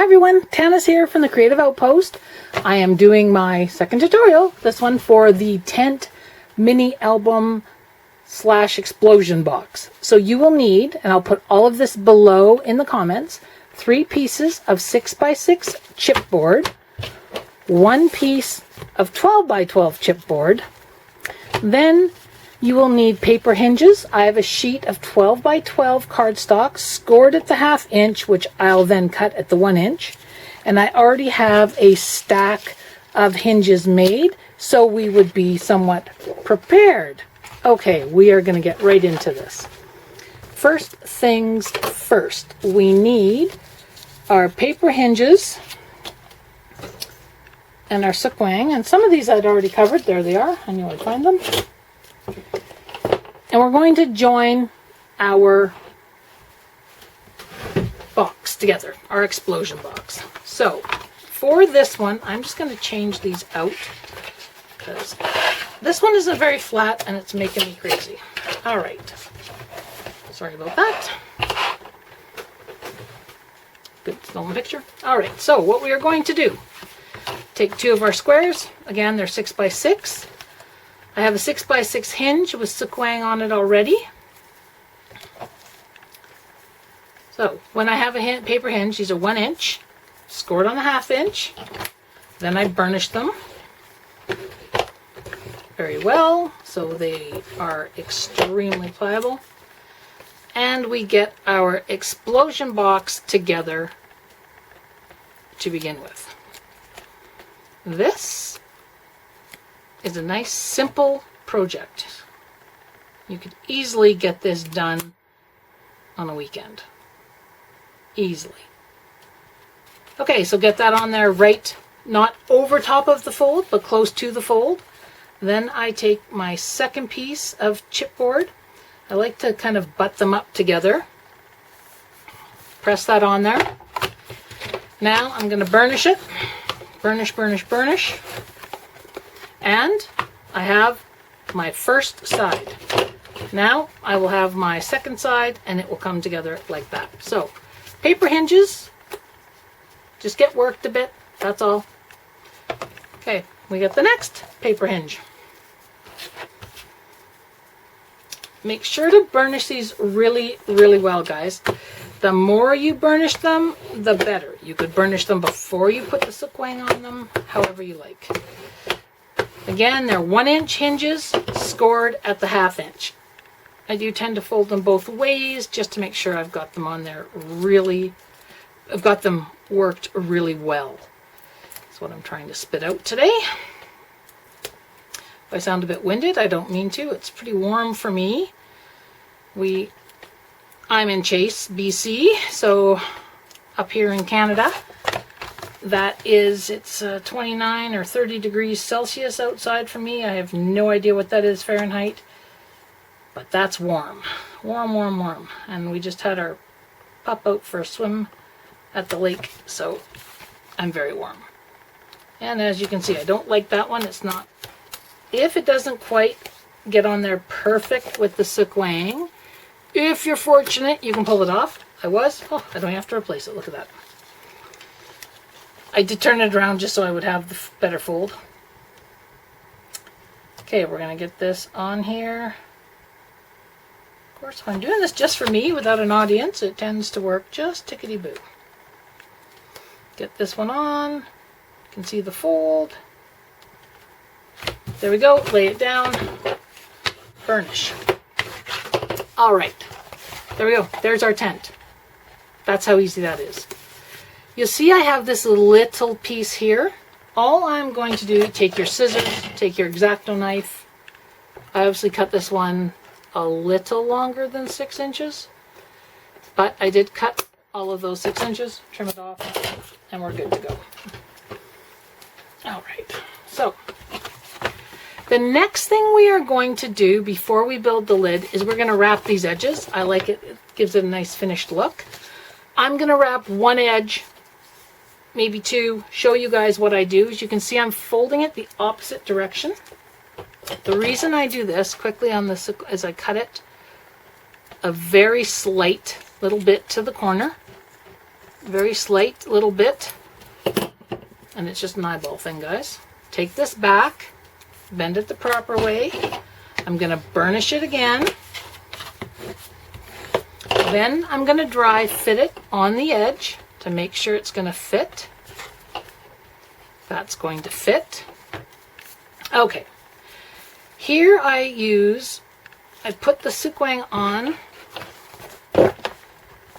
everyone, Tana's here from the Creative Outpost. I am doing my second tutorial, this one for the tent mini album / explosion box. So you will need, and I'll put all of this below in the comments, 3 pieces of 6x6 chipboard, 1 piece of 12x12 chipboard, then you will need paper hinges. I have a sheet of 12x12 cardstock scored at the 1/2 inch, which I'll then cut at the 1 inch. And I already have a stack of hinges made, so we would be somewhat prepared. Okay, we are going to get right into this. First things first, we need our paper hinges and our sukwang. And some of these I'd already covered. There they are. I knew I'd find them. And we're going to join our box together, our explosion box. So for this one, I'm just going to change these out because this one isn't very flat and it's making me crazy. All right. Sorry about that. Good, stolen picture. All right, so what we are going to do, take 2 of our squares. Again, they're 6x6. I have a 6x6 hinge with sukwang on it already. So when I have a paper hinge, these are 1 inch, scored on the 1/2 inch. Then I burnish them very well so they are extremely pliable. And we get our explosion box together to begin with. This is a nice simple project. You could easily get this done on a weekend. Easily. Okay, so get that on there right, not over top of the fold, but close to the fold. Then I take my second piece of chipboard. I like to kind of butt them up together. Press that on there. Now I'm going to burnish it. Burnish, burnish, burnish. And I have my first side. Now I will have my second side and it will come together like that. So paper hinges, just get worked a bit, that's all. Okay, we got the next paper hinge. Make sure to burnish these really, really well, guys. The more you burnish them, the better. You could burnish them before you put the sukwang on them, however you like. Again, they're 1 inch hinges scored at the 1/2 inch. I do tend to fold them both ways just to make sure I've got them on there really, I've got them worked really well. That's what I'm trying to spit out today. If I sound a bit winded, I don't mean to. It's pretty warm for me. I'm in Chase, BC, so up here in Canada, it's 29 or 30 degrees Celsius outside for me. I have no idea what that is Fahrenheit, but that's warm. Warm, warm, warm. And we just had our pup out for a swim at the lake, so I'm very warm. And as you can see, I don't like that one. It's not, if it doesn't quite get on there perfect with the sukwang, if you're fortunate, you can pull it off. I don't have to replace it. Look at that. I did turn it around just so I would have the better fold. Okay, we're going to get this on here. Of course, if I'm doing this just for me without an audience, it tends to work just tickety-boo. Get this one on. You can see the fold. There we go. Lay it down. Burnish. All right. There we go. There's our tent. That's how easy that is. You'll see I have this little piece here. All I'm going to do, take your scissors, take your exacto knife. I obviously cut this one a little longer than 6 inches, but I did cut all of those 6 inches, trim it off, and we're good to go. All right, so the next thing we are going to do before we build the lid is we're going to wrap these edges. I like it. It gives it a nice finished look. I'm going to wrap one edge, maybe 2, show you guys what I do. As you can see, I'm folding it the opposite direction. The reason I do this quickly on this is I cut it a very slight little bit to the corner. very slight little bit, and it's just an eyeball thing, guys. Take this back, bend it the proper way. I'm going to burnish it again. Then I'm going to dry fit it on the edge to make sure it's going to fit. That's going to fit. Okay. Here I put the sukwang on.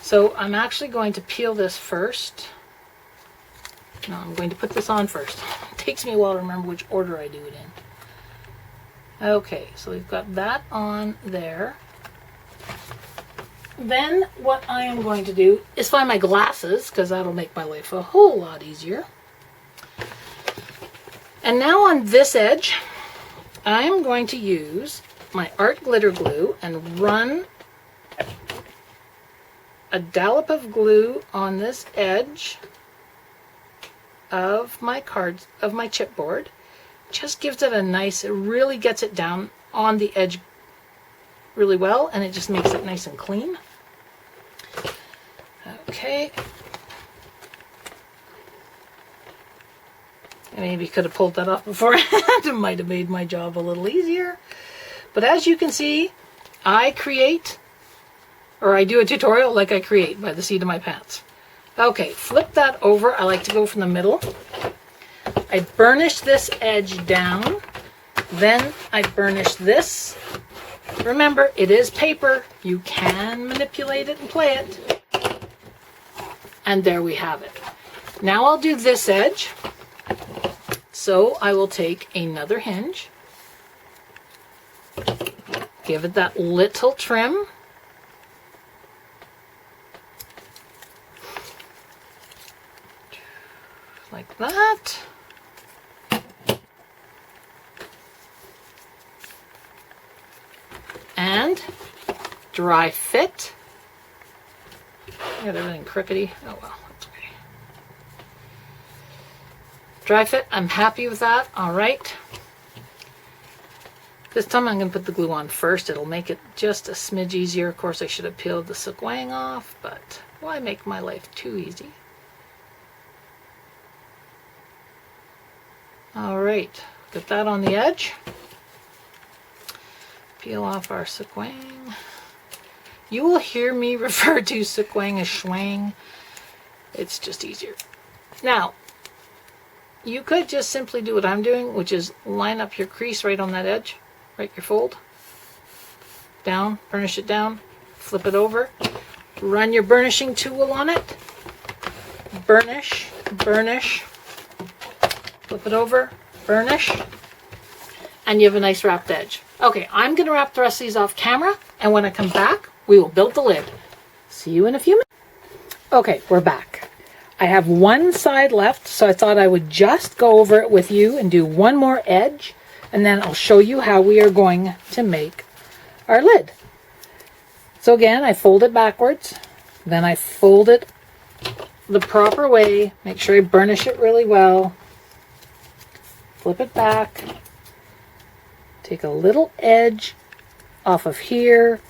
So I'm actually going to peel this first. No, I'm going to put this on first. It takes me a while to remember which order I do it in. Okay, so we've got that on there. Then what I am going to do is find my glasses, because that'll make my life a whole lot easier. And now on this edge, I am going to use my art glitter glue and run a dollop of glue on this edge of my chipboard. Just gives it a nice, it really gets it down on the edge really well, and it just makes it nice and clean. Okay. I maybe could have pulled that off beforehand. It might have made my job a little easier. But as you can see, I do a tutorial like I create by the seat of my pants. Okay, flip that over. I like to go from the middle. I burnish this edge down. Then I burnish this. Remember, it is paper. You can manipulate it and play it. And there we have it. Now I'll do this edge. So I will take another hinge. Give it that little trim. Like that. And dry fit. I got everything crookedy. Oh well, that's okay. Dry fit, I'm happy with that. All right. This time I'm going to put the glue on first. It'll make it just a smidge easier. Of course, I should have peeled the sukwang off, but why make my life too easy? All right, get that on the edge. Peel off our sukwang. You will hear me refer to sukwang as schwang. It's just easier. Now, you could just simply do what I'm doing, which is line up your crease right on that edge, right your fold. Down, burnish it down, flip it over, run your burnishing tool on it, burnish, burnish, flip it over, burnish, and you have a nice wrapped edge. Okay, I'm going to wrap the rest of these off camera, and when I come back, we will build the lid. See you in a few minutes. Okay, we're back. I have one side left, so I thought I would just go over it with you and do one more edge, and then I'll show you how we are going to make our lid. So again, I fold it backwards, then I fold it the proper way, make sure I burnish it really well, flip it back, take a little edge off of here,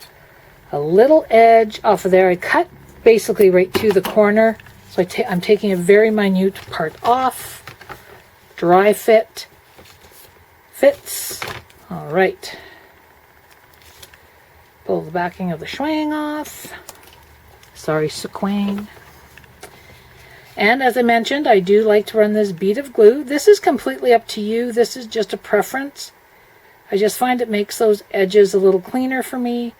a little edge off of there. I cut basically right to the corner, so I'm taking a very minute part off. Dry fit, fits. All right. Pull the backing of the schwang off. Sorry, sukwang. And as I mentioned, I do like to run this bead of glue. This is completely up to you. This is just a preference. I just find it makes those edges a little cleaner for me,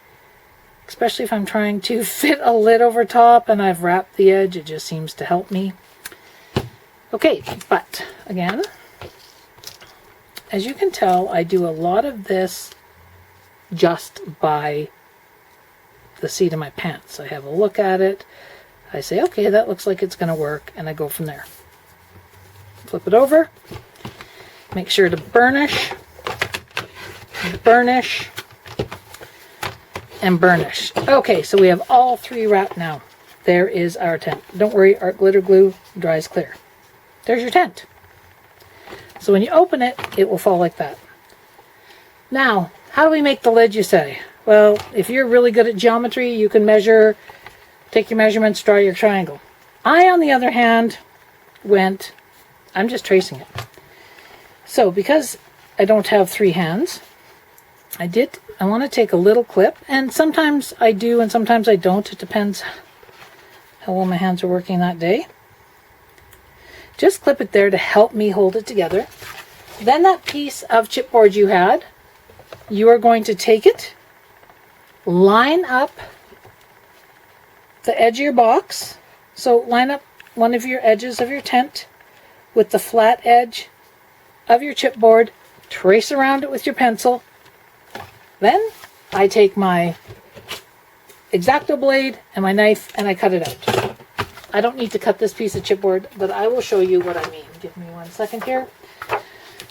especially if I'm trying to fit a lid over top and I've wrapped the edge. It just seems to help me. Okay, but again, as you can tell, I do a lot of this just by the seat of my pants. I have a look at it. I say, okay, that looks like it's going to work, and I go from there. Flip it over. Make sure to burnish, burnish, and burnish. Okay, so we have all three wrapped now. There is our tent. Don't worry, art glitter glue dries clear. There's your tent. So when you open it, it will fall like that. Now, how do we make the lid, you say? Well, if you're really good at geometry, you can measure, take your measurements, draw your triangle. I, on the other hand, I'm just tracing it. So because I don't have 3 hands, I want to take a little clip, and sometimes I do and sometimes I don't. It depends how well my hands are working that day. Just clip it there to help me hold it together. Then that piece of chipboard you had, you are going to take it, line up the edge of your box. So line up one of your edges of your tent with the flat edge of your chipboard, trace around it with your pencil. Then I take my exacto blade and my knife and I cut it out. I don't need to cut this piece of chipboard, but I will show you what I mean. Give me 1 second here.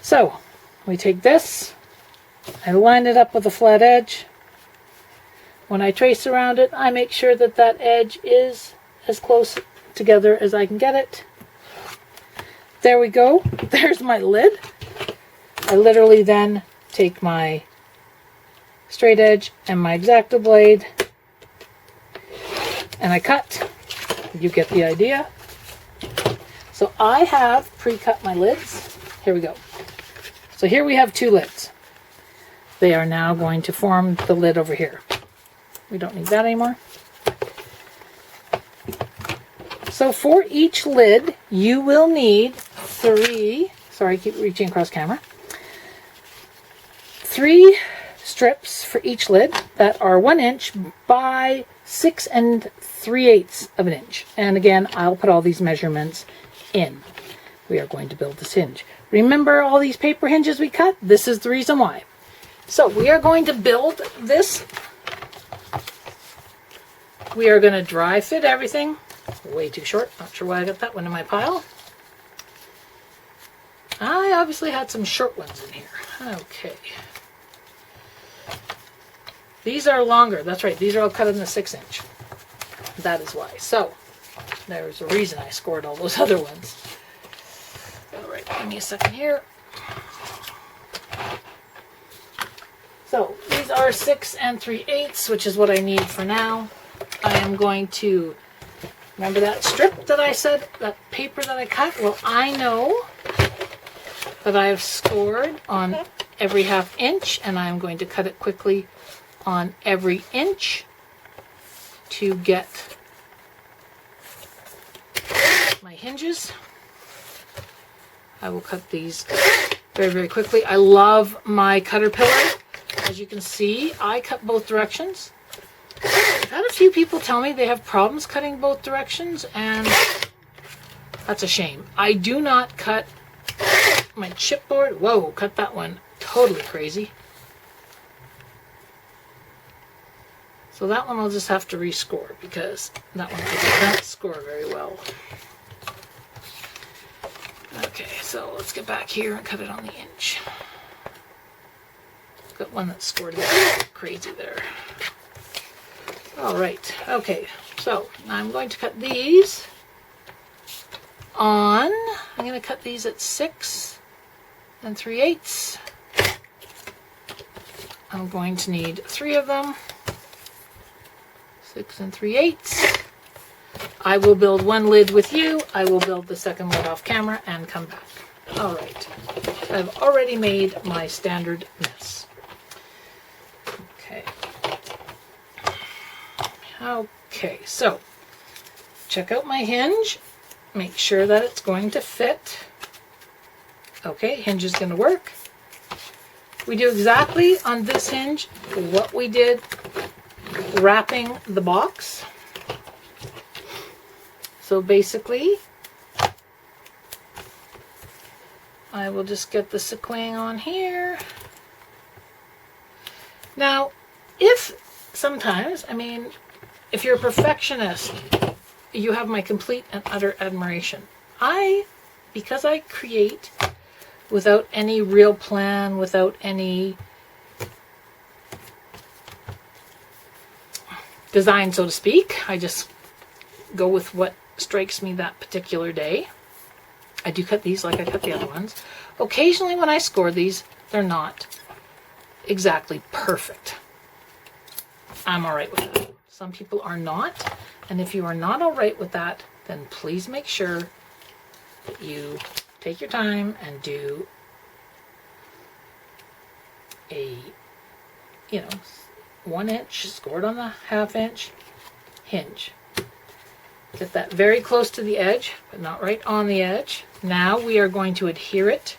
So we take this, I line it up with a flat edge. When I trace around it, I make sure that that edge is as close together as I can get it. There we go. There's my lid. I literally then take my straight edge and my exacto blade and I cut. You get the idea. So I have pre-cut my lids. Here we go. So here we have 2 lids. They are now going to form the lid over here. We don't need that anymore. So for each lid, you will need 3, sorry, I keep reaching across camera, 3 strips for each lid that are 1 inch by 6 3/8 of an inch. And again, I'll put all these measurements in. We are going to build this hinge. Remember all these paper hinges we cut? This is the reason why. So we are going to build this. We are going to dry fit everything. Way too short. Not sure why I got that one in my pile. I obviously had some short ones in here. Okay. These are longer. That's right. These are all cut in the 6 inch. That is why. So there's a reason I scored all those other ones. All right. Give me a second here. So these are 6 3/8, which is what I need for now. I am going to, remember that strip that I said, that paper that I cut? Well, I know that I have scored on every 1/2 inch, and I'm going to cut it quickly on every inch to get my hinges. I will cut these very, very quickly. I love my cutter pillar. As you can see, I cut both directions. I've had a few people tell me they have problems cutting both directions, and that's a shame. I do not cut my chipboard. Whoa, cut that one totally crazy. So that one I'll just have to rescore because that one I did not score very well. Okay, so let's get back here and cut it on the inch. Got one that scored a bit crazy there. All right, okay, so I'm going to cut these on, I'm going to cut these at 6 3/8. I'm going to need 3 of them. 6 3/8. I will build one lid with you. I will build the second lid off camera and come back. All right, I've already made my standard mess. Okay, so check out my hinge. Make sure that it's going to fit. Okay, hinge is going to work. We do exactly on this hinge what we did wrapping the box. So basically, I will just get the sequin on here. Now, if sometimes, I mean, if you're a perfectionist, you have my complete and utter admiration. Because I create without any real plan, without any design, so to speak, I just go with what strikes me that particular day. I do cut these like I cut the other ones. Occasionally when I score these, they're not exactly perfect. I'm all right with that. Some people are not, and if you are not all right with that, then please make sure that you take your time and do a, 1 inch scored on the 1/2 inch hinge. Get that very close to the edge, but not right on the edge. Now we are going to adhere it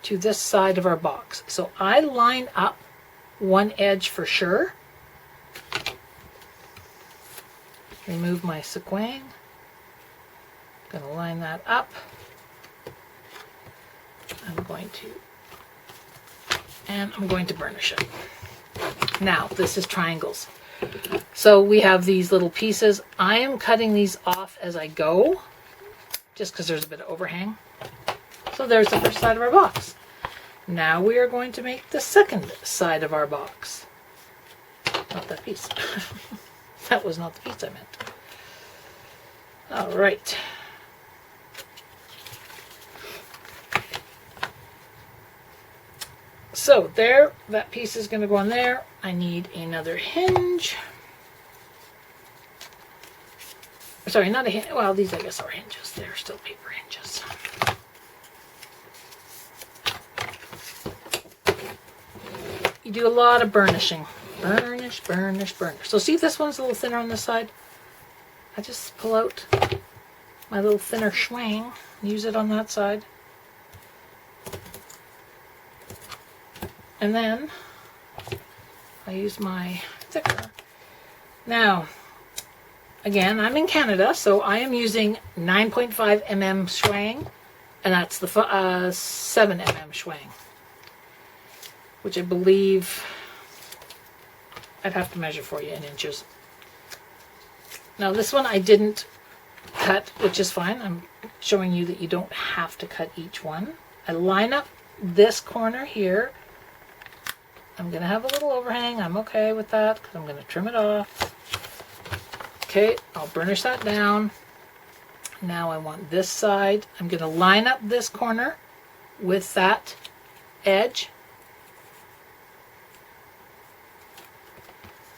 to this side of our box. So I line up one edge for sure. Remove my sequin. Going to line that up. I'm going to burnish it. Now, this is triangles. So we have these little pieces. I am cutting these off as I go, just because there's a bit of overhang. So there's the first side of our box. Now we are going to make the second side of our box. Not that piece. That was not the piece I meant. All right. So there, that piece is going to go on there. I need another hinge. Sorry, not a hinge. Well, these I guess are hinges. They're still paper hinges. You do a lot of burnishing. Burnish, burnish, burnish. So see if this one's a little thinner on this side? I just pull out my little thinner swing, use it on that side. And then I use my thicker. Now, again, I'm in Canada, so I am using 9.5 mm swang, and that's the 7 mm swang, which I believe I'd have to measure for you in inches. Now this one I didn't cut, which is fine. I'm showing you that you don't have to cut each one. I line up this corner here. I'm going to have a little overhang. I'm okay with that because I'm going to trim it off. Okay, I'll burnish that down. Now I want this side. I'm going to line up this corner with that edge.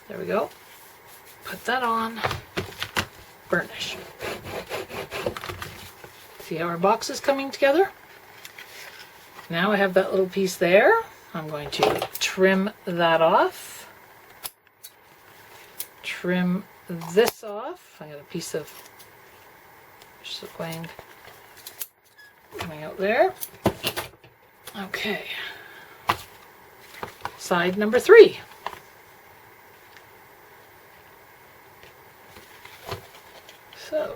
There we go. Put that on. Burnish. See how our box is coming together? Now I have that little piece there. I'm going to trim that off. Trim this off. I got a piece of sequin coming out there. Okay. Side number 3. So,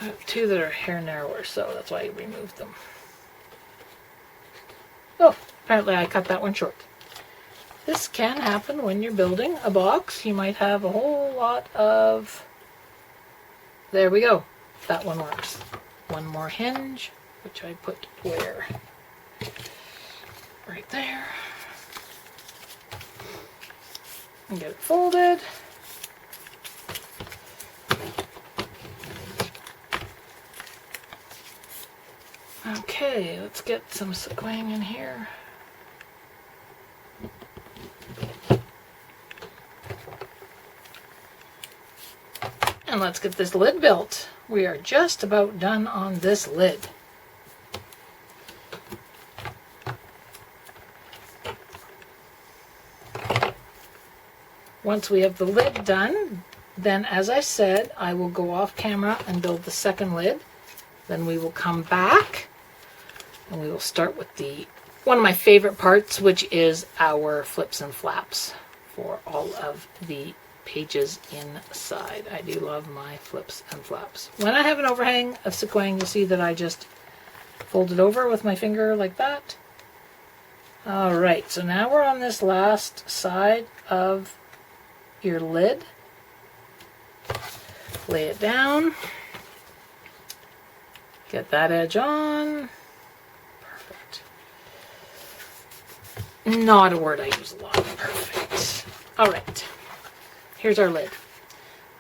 I have 2 that are hair narrower, so that's why I removed them. Oh, apparently I cut that one short. This can happen when you're building a box. You might have a whole lot of... There we go. That one works. One more hinge, which I put where? Right there. And get it folded. Okay, let's get some sequin in here. And let's get this lid built. We are just about done on this lid. Once we have the lid done, then as I said, I will go off camera and build the second lid. Then we will come back and we will start with one of my favorite parts, which is our flips and flaps for all of the pages inside. I do love my flips and flaps. When I have an overhang of sequin, you'll see that I just fold it over with my finger like that. Alright, so now we're on this last side of your lid. Lay it down. Get that edge on. Perfect. Not a word I use a lot. Perfect. Alright. Here's our lid.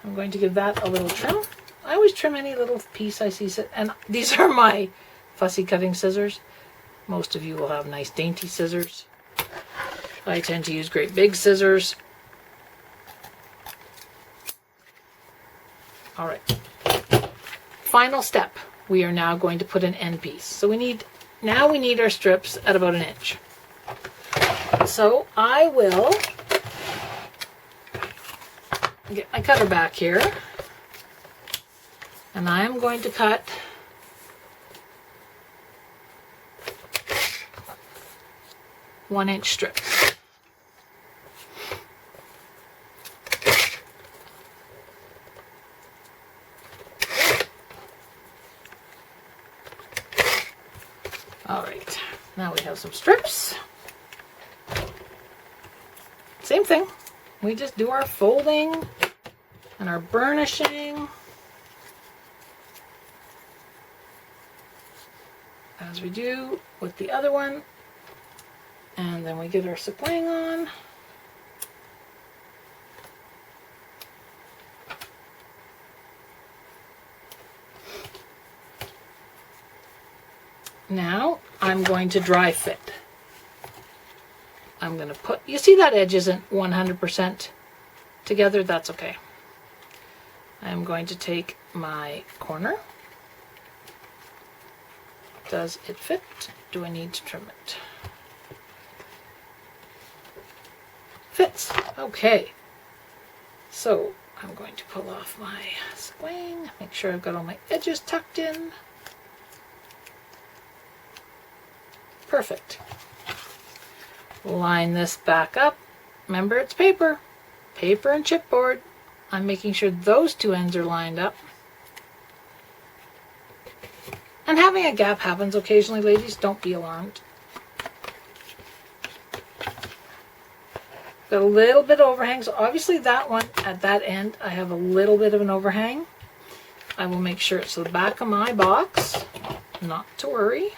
I'm going to give that a little trim. I always trim any little piece I see. And these are my fussy cutting scissors. Most of you will have nice dainty scissors. I tend to use great big scissors. All right. Final step. We are now going to put an end piece. So we need our strips at about 1 inch. So I will get my cutter back here, and I'm going to cut one-inch strips. All right, now we have some strips. Same thing. We just do our folding and our burnishing as we do with the other one. And then we get our sequin on. Now I'm going to dry fit. I'm going to put, you see that edge isn't 100% together, that's okay. I'm going to take my corner. Does it fit? Do I need to trim it? Fits. Okay. So I'm going to pull off my swing, make sure I've got all my edges tucked in. Perfect. Line this back up. Remember, it's paper. Paper and chipboard. I'm making sure those two ends are lined up. And having a gap happens occasionally, ladies. Don't be alarmed. Got a little bit of overhang. So obviously that one at that end, I have a little bit of an overhang. I will make sure it's the back of my box. Not to worry.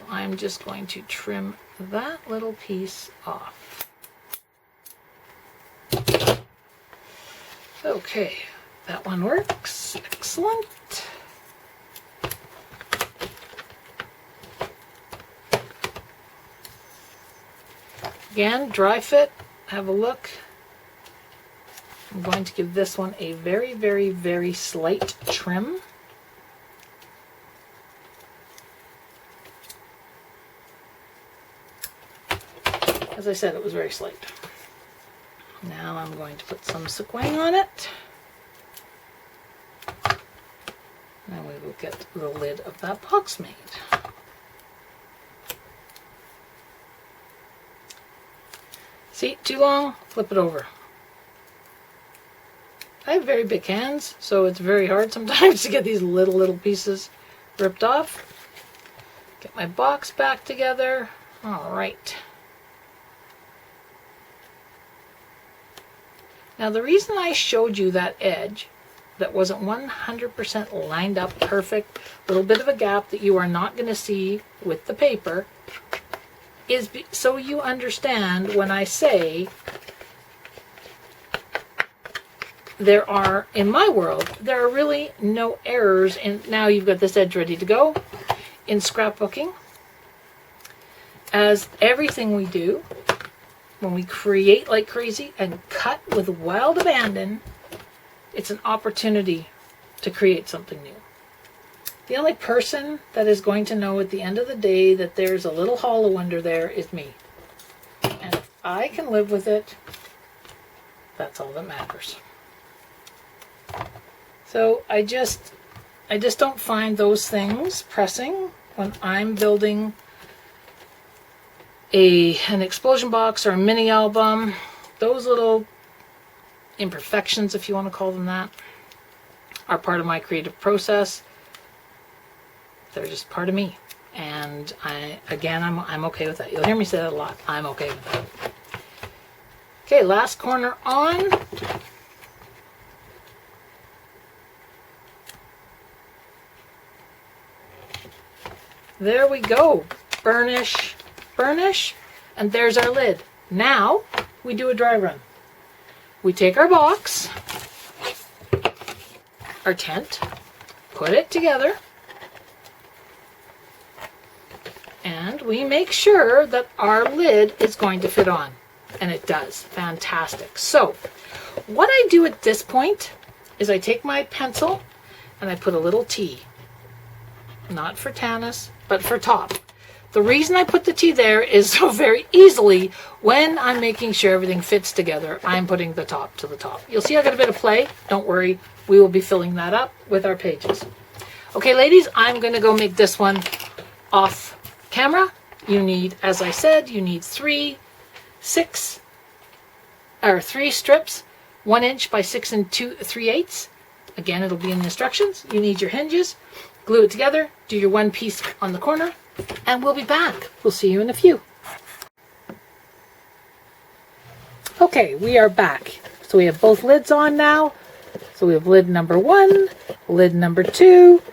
I'm just going to trim that little piece off. Okay, that one works. Excellent. Again, dry fit, have a look. I'm going to give this one a very, very, very slight trim. As I said, it was very slight. Now I'm going to put some sequin on it. And we will get the lid of that box made. See, too long, flip it over. I have very big hands, so it's very hard sometimes to get these little pieces ripped off. Get my box back together. All right. Now the reason I showed you that edge that wasn't 100% lined up perfect, a little bit of a gap that you are not going to see with the paper, is so you understand when I say there are, in my world, there are really no errors in, now you've got this edge ready to go, in scrapbooking, as everything we do, when we create like crazy and cut with wild abandon, it's an opportunity to create something new. The only person that is going to know at the end of the day that there's a little hollow under there is me. And if I can live with it, that's all that matters. So I just don't find those things pressing when I'm building an explosion box or a mini album. Those little imperfections, if you want to call them that, are part of my creative process. They're just part of me, and I'm okay with that. You'll hear me say that a lot. I'm okay with that. Okay, last corner on. There we go. Burnish, burnish, and there's our lid. Now we do a dry run. We take our box, our tent, put it together, and we make sure that our lid is going to fit on. And it does. Fantastic. So what I do at this point is I take my pencil and I put a little T. Not for Tanis, but for top. The reason I put the T there is so very easily, when I'm making sure everything fits together, I'm putting the top to the top. You'll see I got a bit of play. Don't worry, we will be filling that up with our pages. Okay, ladies, I'm going to go make this one off camera. You need, as I said, you need 3 strips, 1 inch by 6 3/8. Again, it'll be in the instructions. You need your hinges. Glue it together, do your one piece on the corner, and we'll be back. We'll see you in a few. Okay, we are back. So we have both lids on now. So we have lid number 1, lid number 2,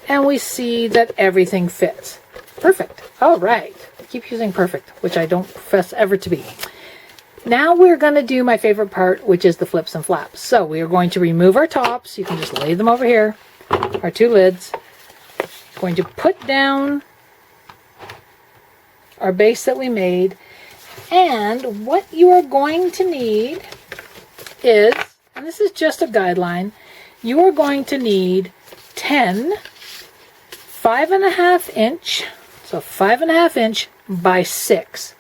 and we see that everything fits. Perfect. All right. I keep using perfect, which I don't profess ever to be. Now we're going to do my favorite part, which is the flips and flaps. So we are going to remove our tops. You can just lay them over here. Our 2 lids. Going to put down our base that we made, and what you are going to need is, and this is just a guideline, you are going to need 10 5.5 inch, so 5.5 inch by 6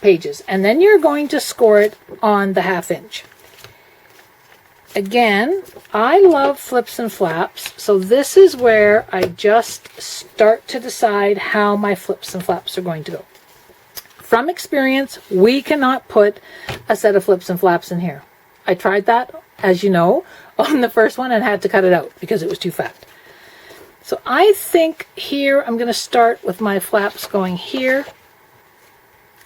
pages, and then you're going to score it on the 1/2 inch. Again, I love flips and flaps, so this is where I just start to decide how my flips and flaps are going to go. From experience, we cannot put a set of flips and flaps in here. I tried that, as you know, on the first one and had to cut it out because it was too fat. So I think here I'm going to start with my flaps going here,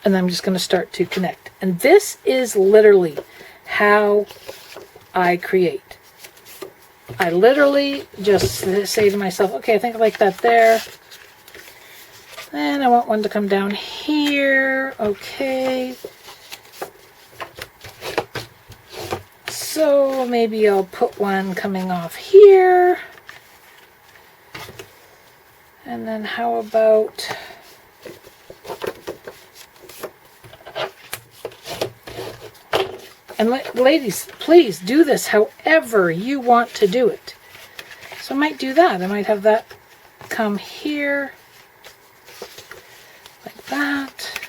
and I'm just going to start to connect. And this is literally how I create. I literally just say to myself, okay, I think I like that there. And I want one to come down here. Okay. So maybe I'll put one coming off here. And then how about and ladies, please do this however you want to do it. So I might do that. I might have that come here like that.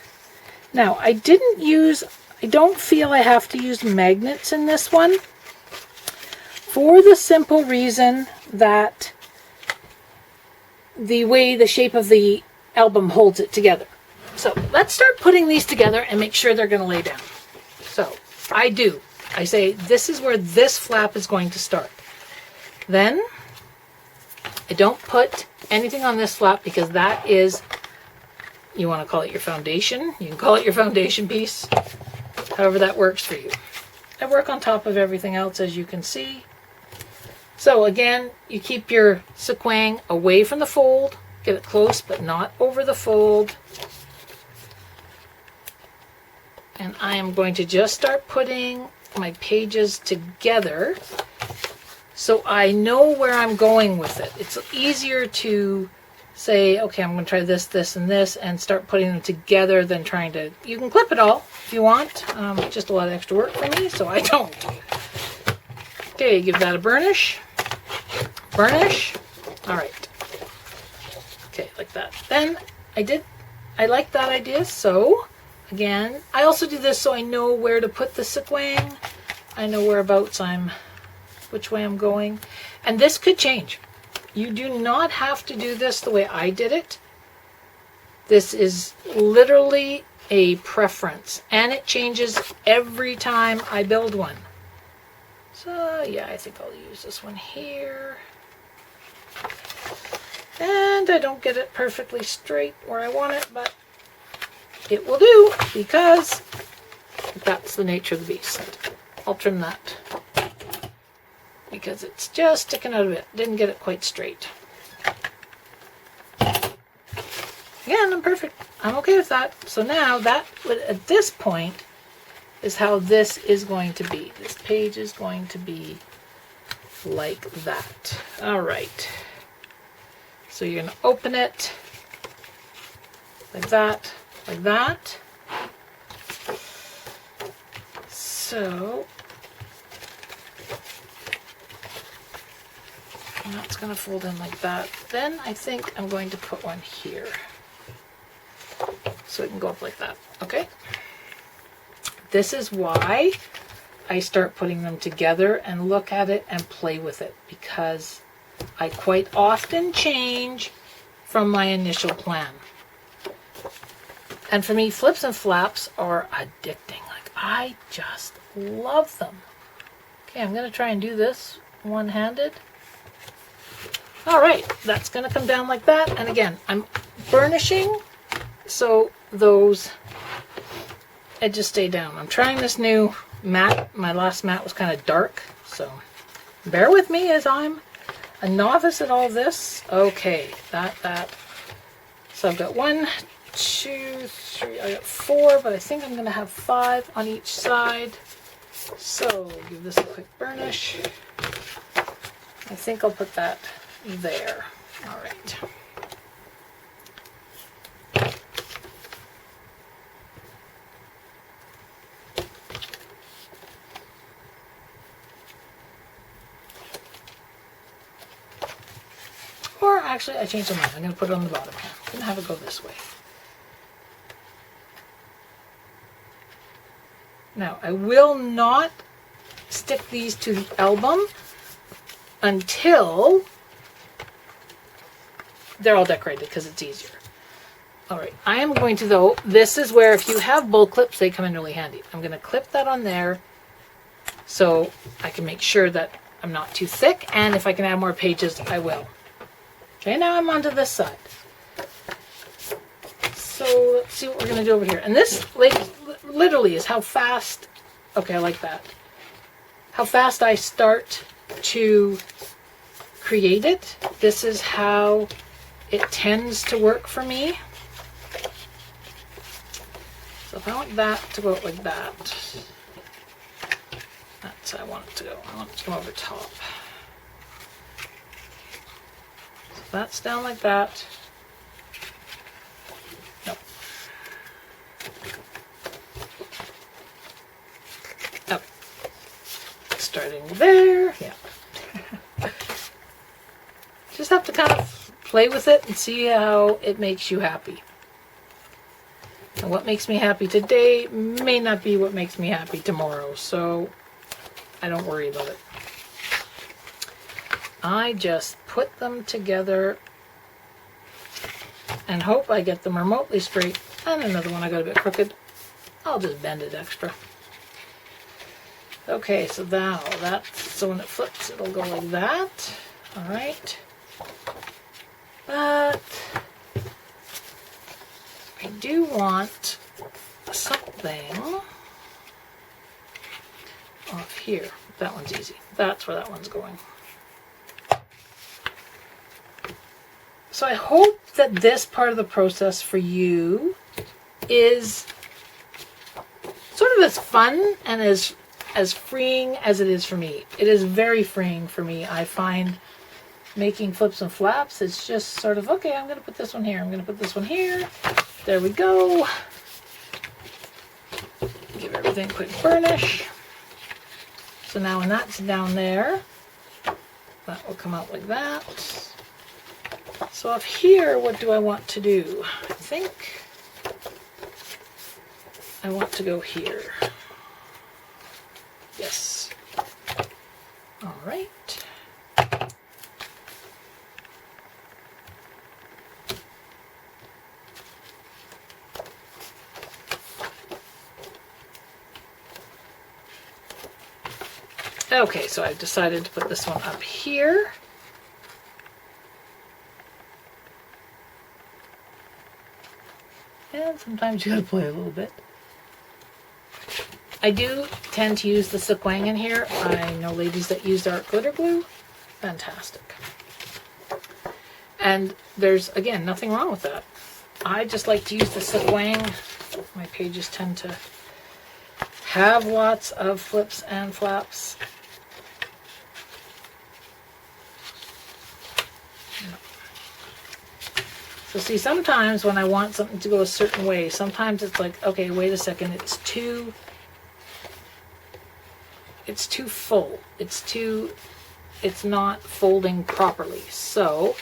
Now, I don't feel I have to use magnets in this one, for the simple reason that the shape of the album holds it together. So let's start putting these together and make sure they're going to lay down. So I say this is where this flap is going to start. Then I don't put anything on this flap because that is, you want to call it your foundation. You can call it your foundation piece, however that works for you. I work on top of everything else, as you can see. So again, you keep your sequin away from the fold. Get it close, but not over the fold. And I am going to just start putting my pages together so I know where I'm going with it. It's easier to say, okay, I'm going to try this, this, and this, and start putting them together than trying to, you can clip it all if you want. Just a lot of extra work for me, so I don't. Okay, give that a burnish. Burnish. All right. Okay, like that. Then I like that idea, so again, I also do this so I know where to put the sequin. I know whereabouts which way I'm going. And this could change. You do not have to do this the way I did it. This is literally a preference, and it changes every time I build one. So yeah, I think I'll use this one here. And I don't get it perfectly straight where I want it, but it will do because that's the nature of the beast. I'll trim that because it's just sticking out a bit. Didn't get it quite straight. Again, I'm perfect. I'm okay with that. So now that, at this point, is how this is going to be. This page is going to be like that. All right. So you're going to open it like that, like that. So And that's going to fold in like that. Then I think I'm going to put one here. So it can go up like that, okay? This is why I start putting them together and look at it and play with it, because I quite often change from my initial plan. And for me, flips and flaps are addicting. Like, I just love them. Okay, I'm going to try and do this one-handed. All right, that's going to come down like that. And again, I'm burnishing so those edges stay down. I'm trying this new matte. My last matte was kind of dark, so bear with me as I'm a novice at all this. Okay, that. So I've got 1, 2, 3, I got 4, but I think I'm going to have 5 on each side. So give this a quick burnish. I think I'll put that there. All right. Or actually, I changed my mind. I'm going to put it on the bottom here. I'm going to have it go this way. Now, I will not stick these to the album until they're all decorated, because it's easier. All right, I am going to, though, this is where if you have bowl clips, they come in really handy. I'm going to clip that on there so I can make sure that I'm not too thick, and if I can add more pages, I will. Okay, now I'm onto this side. So let's see what we're going to do over here. And this, literally, is how fast, okay, I like that, how fast I start to create it. This is how it tends to work for me. So if I want that to go out like that, that's how I want it to go. I want it to come over top. So that's down like that. Nope. Oh. Starting there, yeah. Just have to kind of play with it and see how it makes you happy. And what makes me happy today may not be what makes me happy tomorrow, so I don't worry about it. I just put them together and hope I get them remotely straight. And another one I got a bit crooked. I'll just bend it extra. Okay, so now that's, so when it flips, it'll go like that. All right. But I do want something off here. That one's easy. That's where that one's going. So I hope that this part of the process for you is sort of as fun and as freeing as it is for me. It is very freeing for me. I find making flips and flaps, it's just sort of, okay, I'm going to put this one here, I'm going to put this one here. There we go. Give everything a quick burnish. So now when that's down there, that will come out like that. So up here, what do I want to do? I think I want to go here. Yes. All right. Okay, so I've decided to put this one up here. And sometimes you gotta play a little bit. I do tend to use the sequin in here. I know ladies that use dark glitter glue. Fantastic. And there's, again, nothing wrong with that. I just like to use the sequin. My pages tend to have lots of flips and flaps. So see, sometimes when I want something to go a certain way, sometimes it's like, okay, wait a second, it's too full. It's it's not folding properly. So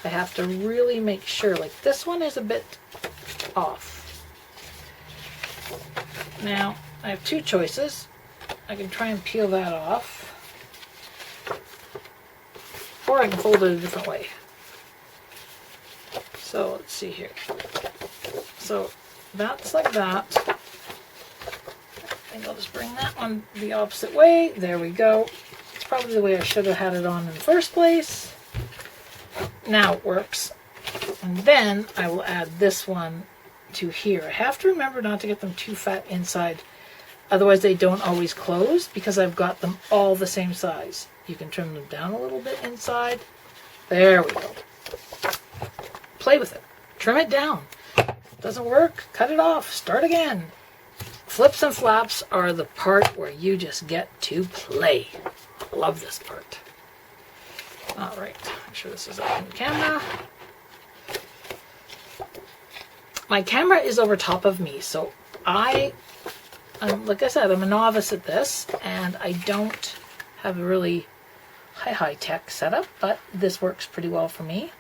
I have to really make sure, like this one is a bit off. Now I have two choices. I can try and peel that off, or I can fold it a different way. So let's see here. So that's like that. I think I'll just bring that one the opposite way. There we go. It's probably the way I should have had it on in the first place. Now it works. And then I will add this one to here. I have to remember not to get them too fat inside. Otherwise they don't always close because I've got them all the same size. You can trim them down a little bit inside. There we go. Play with it. Trim it down. Doesn't work? Cut it off. Start again. Flips and flaps are the part where you just get to play. Love this part. All right. Make sure this is up in the camera. My camera is over top of me, so like I said, I'm a novice at this, and I don't have a really high-tech setup, but this works pretty well for me.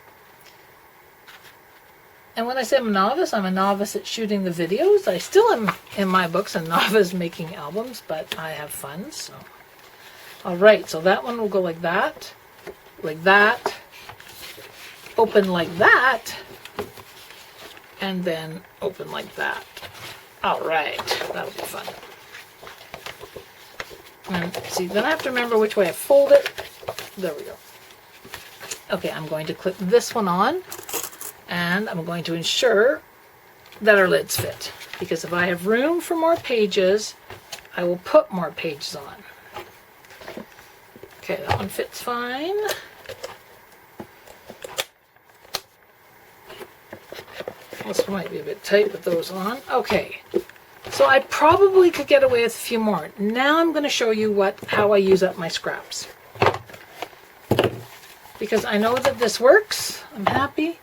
And when I say I'm a novice at shooting the videos. I still am, in my books, a novice making albums, but I have fun, so. Alright, so that one will go like that, open like that, and then open like that. Alright, that'll be fun. And see, then I have to remember which way I fold it. There we go. Okay, I'm going to clip this one on, and I'm going to ensure that our lids fit. Because if I have room for more pages, I will put more pages on. Okay, that one fits fine. This might be a bit tight with those on. Okay, so I probably could get away with a few more. Now I'm going to show you how I use up my scraps. Because I know that this works. I'm happy.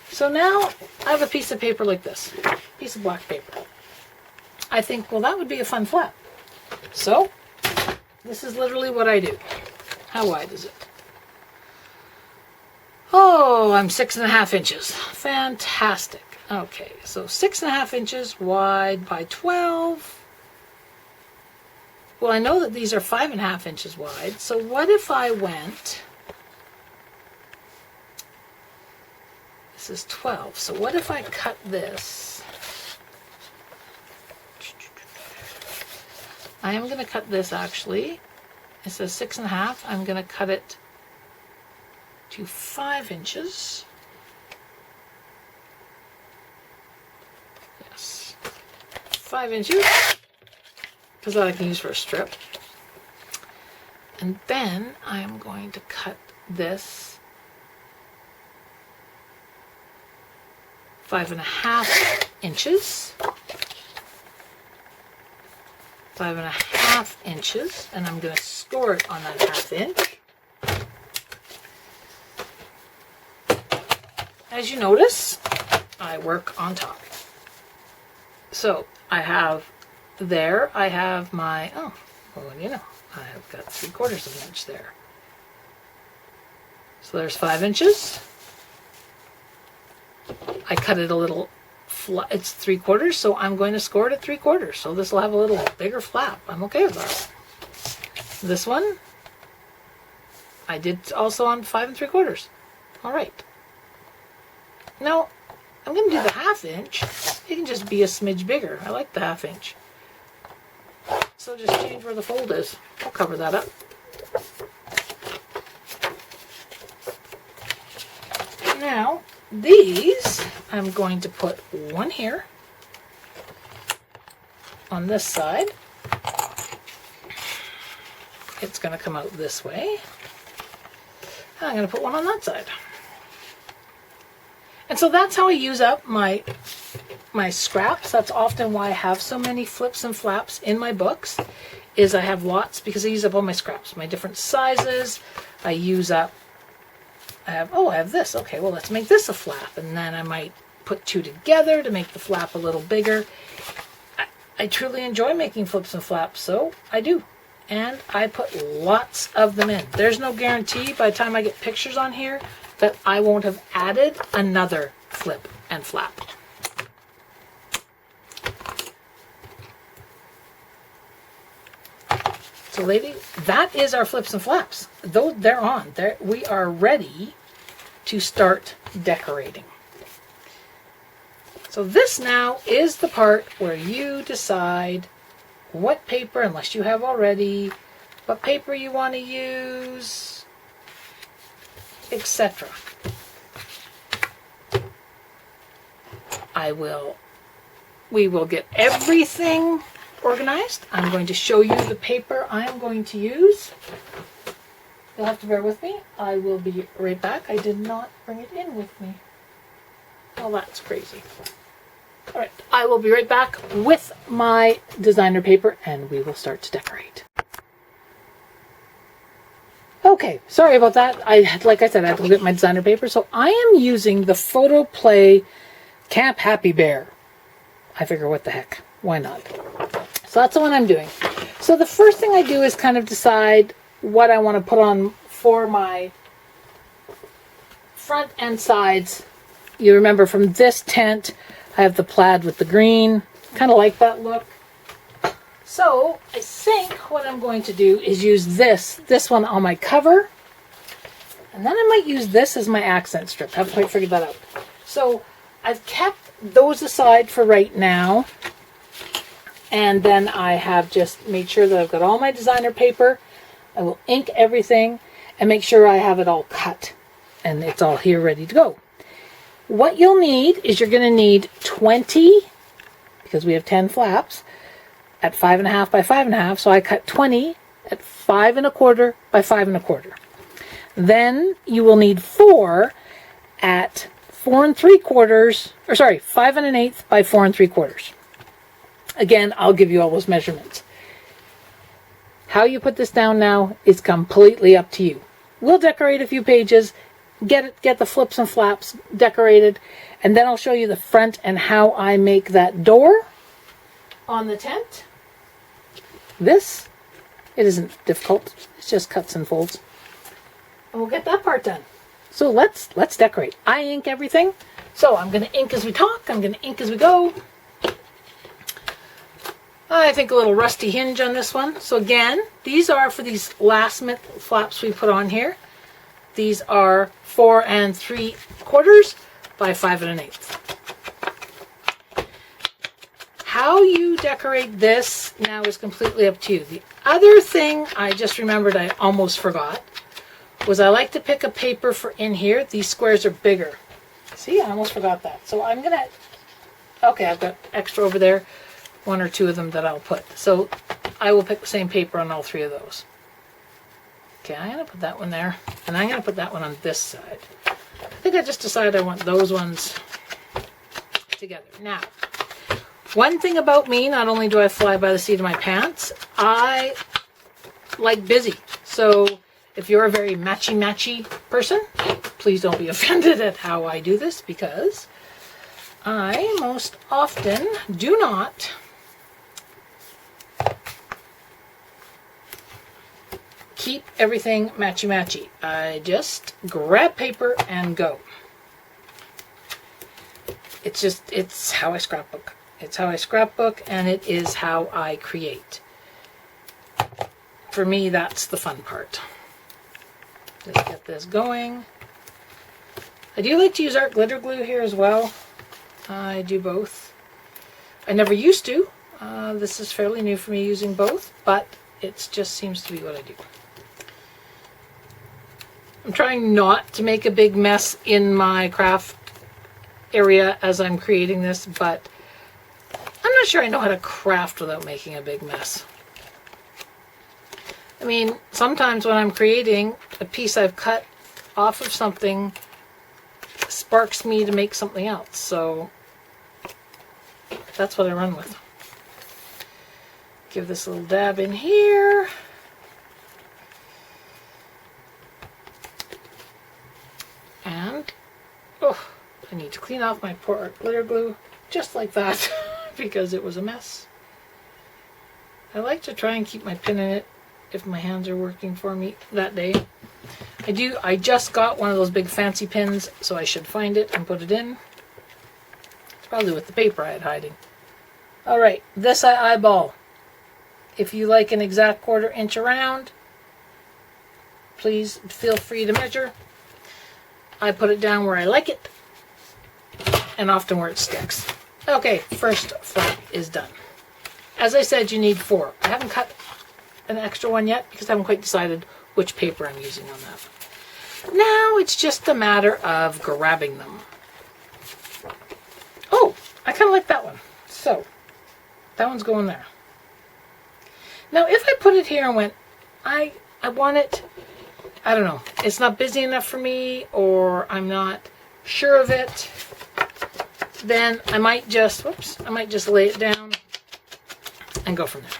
So now I have a piece of paper like this. Piece of black paper. I think, well, that would be a fun flap. So this is literally what I do. How wide is it? Oh, I'm 6.5 inches. Fantastic. Okay, so 6.5 inches wide by 12. Well, I know that these are 5.5 inches wide. So what if I went... This is 12. So what if I cut this? I am going to cut this actually. It says 6.5. I'm going to cut it to 5 inches. Yes, 5 inches, because that I can use for a strip. And then I am going to cut this 5.5 inches. 5.5 inches, and I'm going to score it on that 1/2 inch. As you notice, I work on top. So I have my, oh, well, you know, I have got 3/4 of an inch there. So there's 5 inches. I cut it a little, it's 3/4, so I'm going to score it at 3/4. So this will have a little bigger flap. I'm okay with that. This one, I did also on 5 3/4. All right. Now, I'm going to do the 1/2 inch. It can just be a smidge bigger. I like the 1/2 inch. So just change where the fold is. I'll cover that up. Now, these, I'm going to put one here on this side. It's going to come out this way. And I'm going to put one on that side. And so that's how I use up my scraps. That's often why I have so many flips and flaps in my books, is I have lots because I use up all my scraps, my different sizes. I have this. Okay, well, let's make this a flap. And then I might put two together to make the flap a little bigger. I truly enjoy making flips and flaps, so I do. and I put lots of them in. There's no guarantee by the time I get pictures on here that I won't have added another flip and flap. So lady, that is our flips and flaps. Though they're on, we are ready to start decorating. So this now is the part where you decide what paper, unless you have already, what paper you want to use, etc. We will get everything organized. I'm going to show you the paper I'm going to use. You'll have to bear with me. I will be right back. I did not bring it in with me. Well, that's crazy. All right, I will be right back with my designer paper and we will start to decorate. Okay, sorry about that. Like I said, I had to get my designer paper. So I am using the Photo Play Camp Happy Bear. I figure, what the heck? Why not? So that's the one I'm doing. So the first thing I do is kind of decide what I want to put on for my front and sides. You remember from this tent, I have the plaid with the green. Kind of like that look. So I think what I'm going to do is use this one on my cover. And then I might use this as my accent strip. I haven't quite figured that out. So I've kept those aside for right now. And then I have just made sure that I've got all my designer paper. I will ink everything and make sure I have it all cut. And it's all here ready to go. What you'll need is you're going to need 20, because we have 10 flaps, at 5.5 by 5.5. So I cut 20 at 5.25 by 5.25. Then you will need 4 at 4.75, or sorry, 5 1/8 by 4.75. Again, I'll give you all those measurements. How you put this down now is completely up to you. We'll decorate a few pages, get the flips and flaps decorated, and then I'll show you the front and how I make that door on the tent. It isn't difficult. It's just cuts and folds. And we'll get that part done. So let's decorate. I ink everything. So I'm going to ink as we talk. I'm going to ink as we go. I think a little rusty hinge on this one. So again, these are for these last minute flaps we put on here. These are 4 3/4 by 5 1/8. How you decorate this now is completely up to you. The other thing I just remembered I almost forgot was I like to pick a paper for in here. These squares are bigger. See, I almost forgot that. So I'm going to, okay, I've got extra over there. 1 or 2 of them that I'll put. So I will pick the same paper on all 3 of those. Okay, I'm going to put that one there. And I'm going to put that one on this side. I think I just decided I want those ones together. Now, one thing about me, not only do I fly by the seat of my pants, I like busy. So if you're a very matchy-matchy person, please don't be offended at how I do this, because I most often do not keep everything matchy-matchy. I just grab paper and go. It's how I scrapbook. It's how I scrapbook, and it is how I create. For me, that's the fun part. Just get this going. I do like to use art glitter glue here as well. I do both. I never used to. This is fairly new for me using both, but it just seems to be what I do. I'm trying not to make a big mess in my craft area as I'm creating this, but I'm not sure I know how to craft without making a big mess. I mean, sometimes when I'm creating, a piece I've cut off of something sparks me to make something else, so that's what I run with. Give this a little dab in here. And, I need to clean off my poor art glitter glue, just like that, because it was a mess. I like to try and keep my pin in it if my hands are working for me that day. I just got one of those big fancy pins, so I should find it and put it in. It's probably with the paper I had hiding. Alright, this I eyeball. If you like an exact 1/4 inch around, please feel free to measure. I put it down where I like it, and often where it sticks. Okay, first flap is done. As I said, you need 4. I haven't cut an extra one yet because I haven't quite decided which paper I'm using on that. Now it's just a matter of grabbing them. Oh, I kind of like that one. So, that one's going there. Now if I put it here and went, I want it, I don't know, it's not busy enough for me, or I'm not sure of it, then I might just, lay it down and go from there.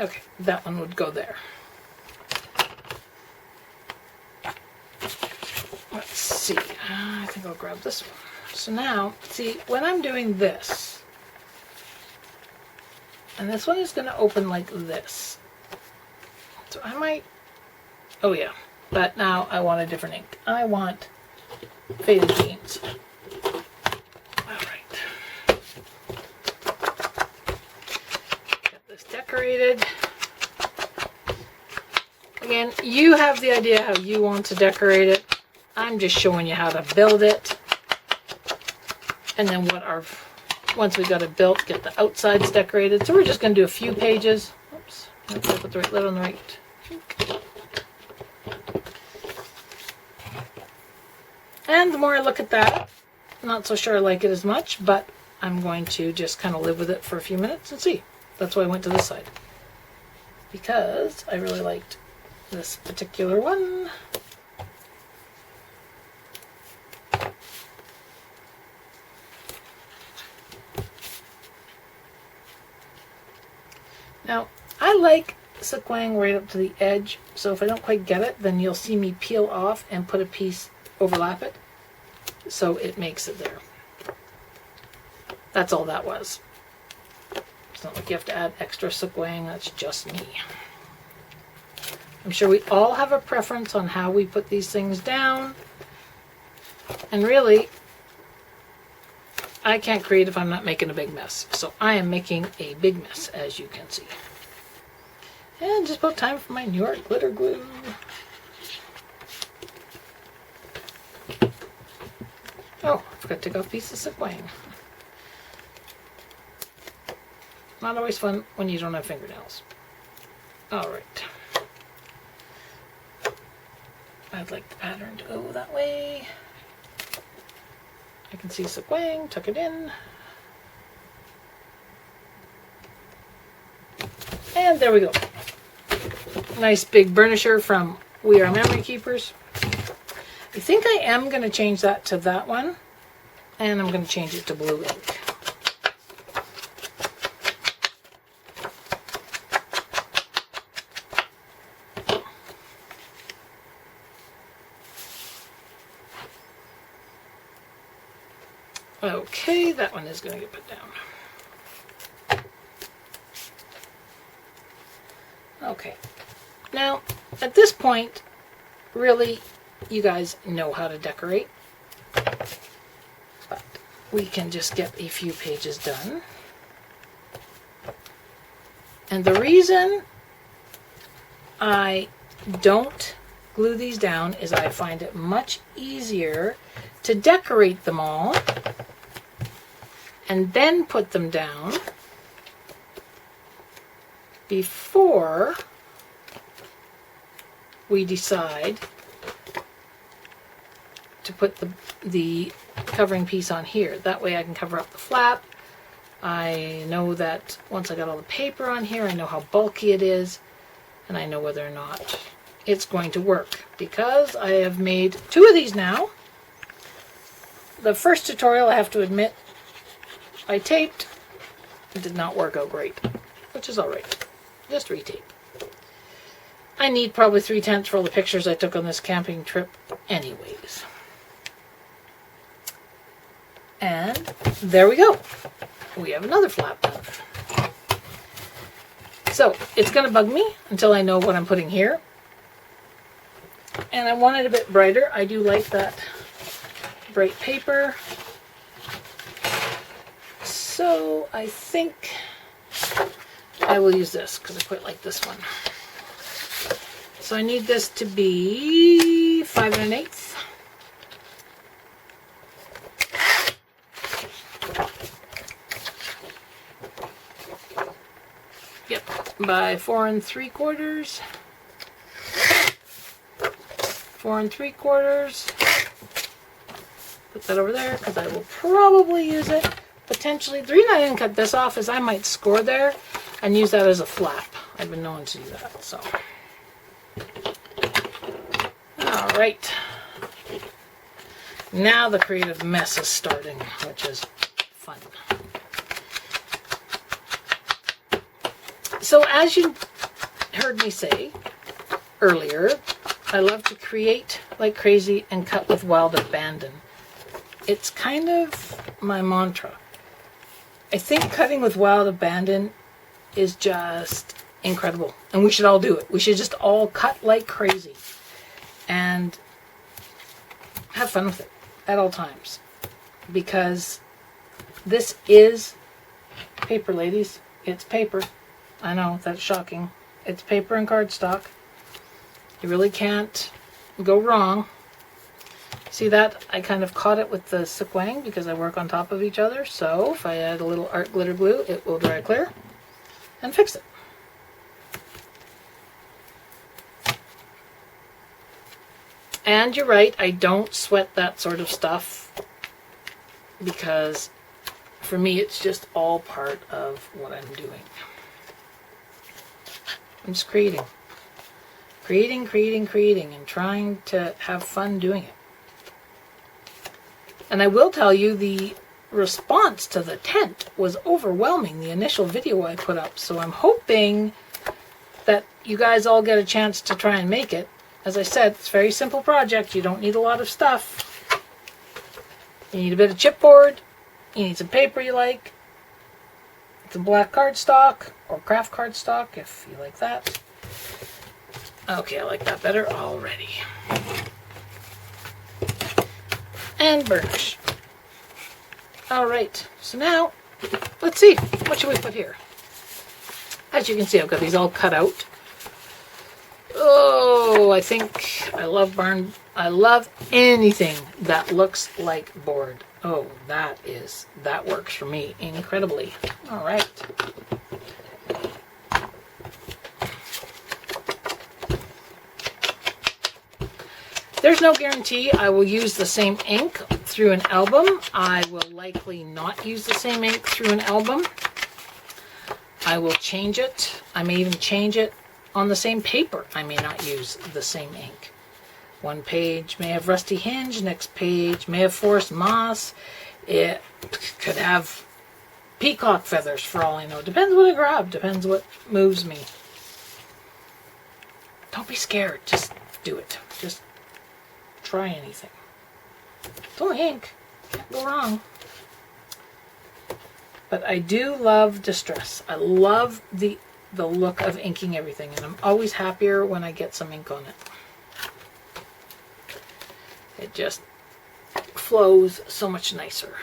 Okay, that one would go there. Let's see, I think I'll grab this one. So now, see, when I'm doing this, and this one is going to open like this. So I might, oh yeah, but now I want a different ink. I want faded jeans. Alright. Get this decorated. Again, you have the idea how you want to decorate it. I'm just showing you how to build it. And then once we got it built, get the outsides decorated. So we're just going to do a few pages. Oops, I put the right lid on the right. And the more I look at that, I'm not so sure I like it as much, but I'm going to just kind of live with it for a few minutes and see. That's why I went to this side, because I really liked this particular one. Now, I like sequang right up to the edge, so if I don't quite get it, then you'll see me peel off and put a piece, overlap it, so it makes it there. That's all that was. It's not like you have to add extra sequang, that's just me. I'm sure we all have a preference on how we put these things down, and really, I can't create if I'm not making a big mess. So I am making a big mess, as you can see. And just about time for my New York glitter glue. Oh, I forgot to take off pieces of sequang. Not always fun when you don't have fingernails. Alright. I'd like the pattern to go that way. I can see sequang, tuck it in. And there we go. Nice big burnisher from We Are Memory Keepers. I think I am going to change that to that one. And I'm going to change it to blue ink. Okay, that one is going to get put down. Okay, now at this point, really, you guys know how to decorate, but we can just get a few pages done. And the reason I don't glue these down is I find it much easier to decorate them all and then put them down before we decide to put the covering piece on here. That way I can cover up the flap. I know that once I got all the paper on here, I know how bulky it is, and I know whether or not it's going to work, because I have made 2 of these now. The first tutorial, I have to admit, I taped. It did not work out great, which is alright. Just retape. I need probably 3/10 for all the pictures I took on this camping trip anyways. And there we go. We have another flap done. So it's going to bug me until I know what I'm putting here. And I want it a bit brighter. I do like that bright paper. So I think I will use this because I quite like this one. So I need this to be 5 1/8. Yep, by 4 3/4. 4 3/4. Put that over there because I will probably use it. Potentially, the reason I didn't cut this off is I might score there and use that as a flap. I've been known to do that, so. All right. Now the creative mess is starting, which is fun. So as you heard me say earlier, I love to create like crazy and cut with wild abandon. It's kind of my mantra. I think cutting with wild abandon is just incredible. And we should all do it. We should just all cut like crazy. And have fun with it at all times. Because this is paper, ladies. It's paper. I know, that's shocking. It's paper and cardstock. You really can't go wrong. See that? I kind of caught it with the sequang because I work on top of each other. So if I add a little art glitter glue, it will dry clear and fix it. And you're right, I don't sweat that sort of stuff because for me it's just all part of what I'm doing. I'm just creating, and trying to have fun doing it. And I will tell you, the response to the tent was overwhelming, the initial video I put up. So I'm hoping that you guys all get a chance to try and make it. As I said, it's a very simple project. You don't need a lot of stuff. You need a bit of chipboard. You need some paper you like. Some black cardstock or craft cardstock if you like that. Okay, I like that better already. And burnish. Alright, so now, let's see, what should we put here? As you can see, I've got these all cut out. Oh, I think I love anything that looks like board. Oh, that works for me incredibly. Alright. There's no guarantee I will use the same ink through an album. I will likely not use the same ink through an album. I will change it. I may even change it on the same paper. I may not use the same ink. One page may have rusty hinge, next page may have forest moss. It could have peacock feathers for all I know. Depends what I grab, depends what moves me. Don't be scared, just do it. Just try anything. It's only ink, can't go wrong. But I do love distress. I love the look of inking everything, and I'm always happier when I get some ink on it. It just flows so much nicer.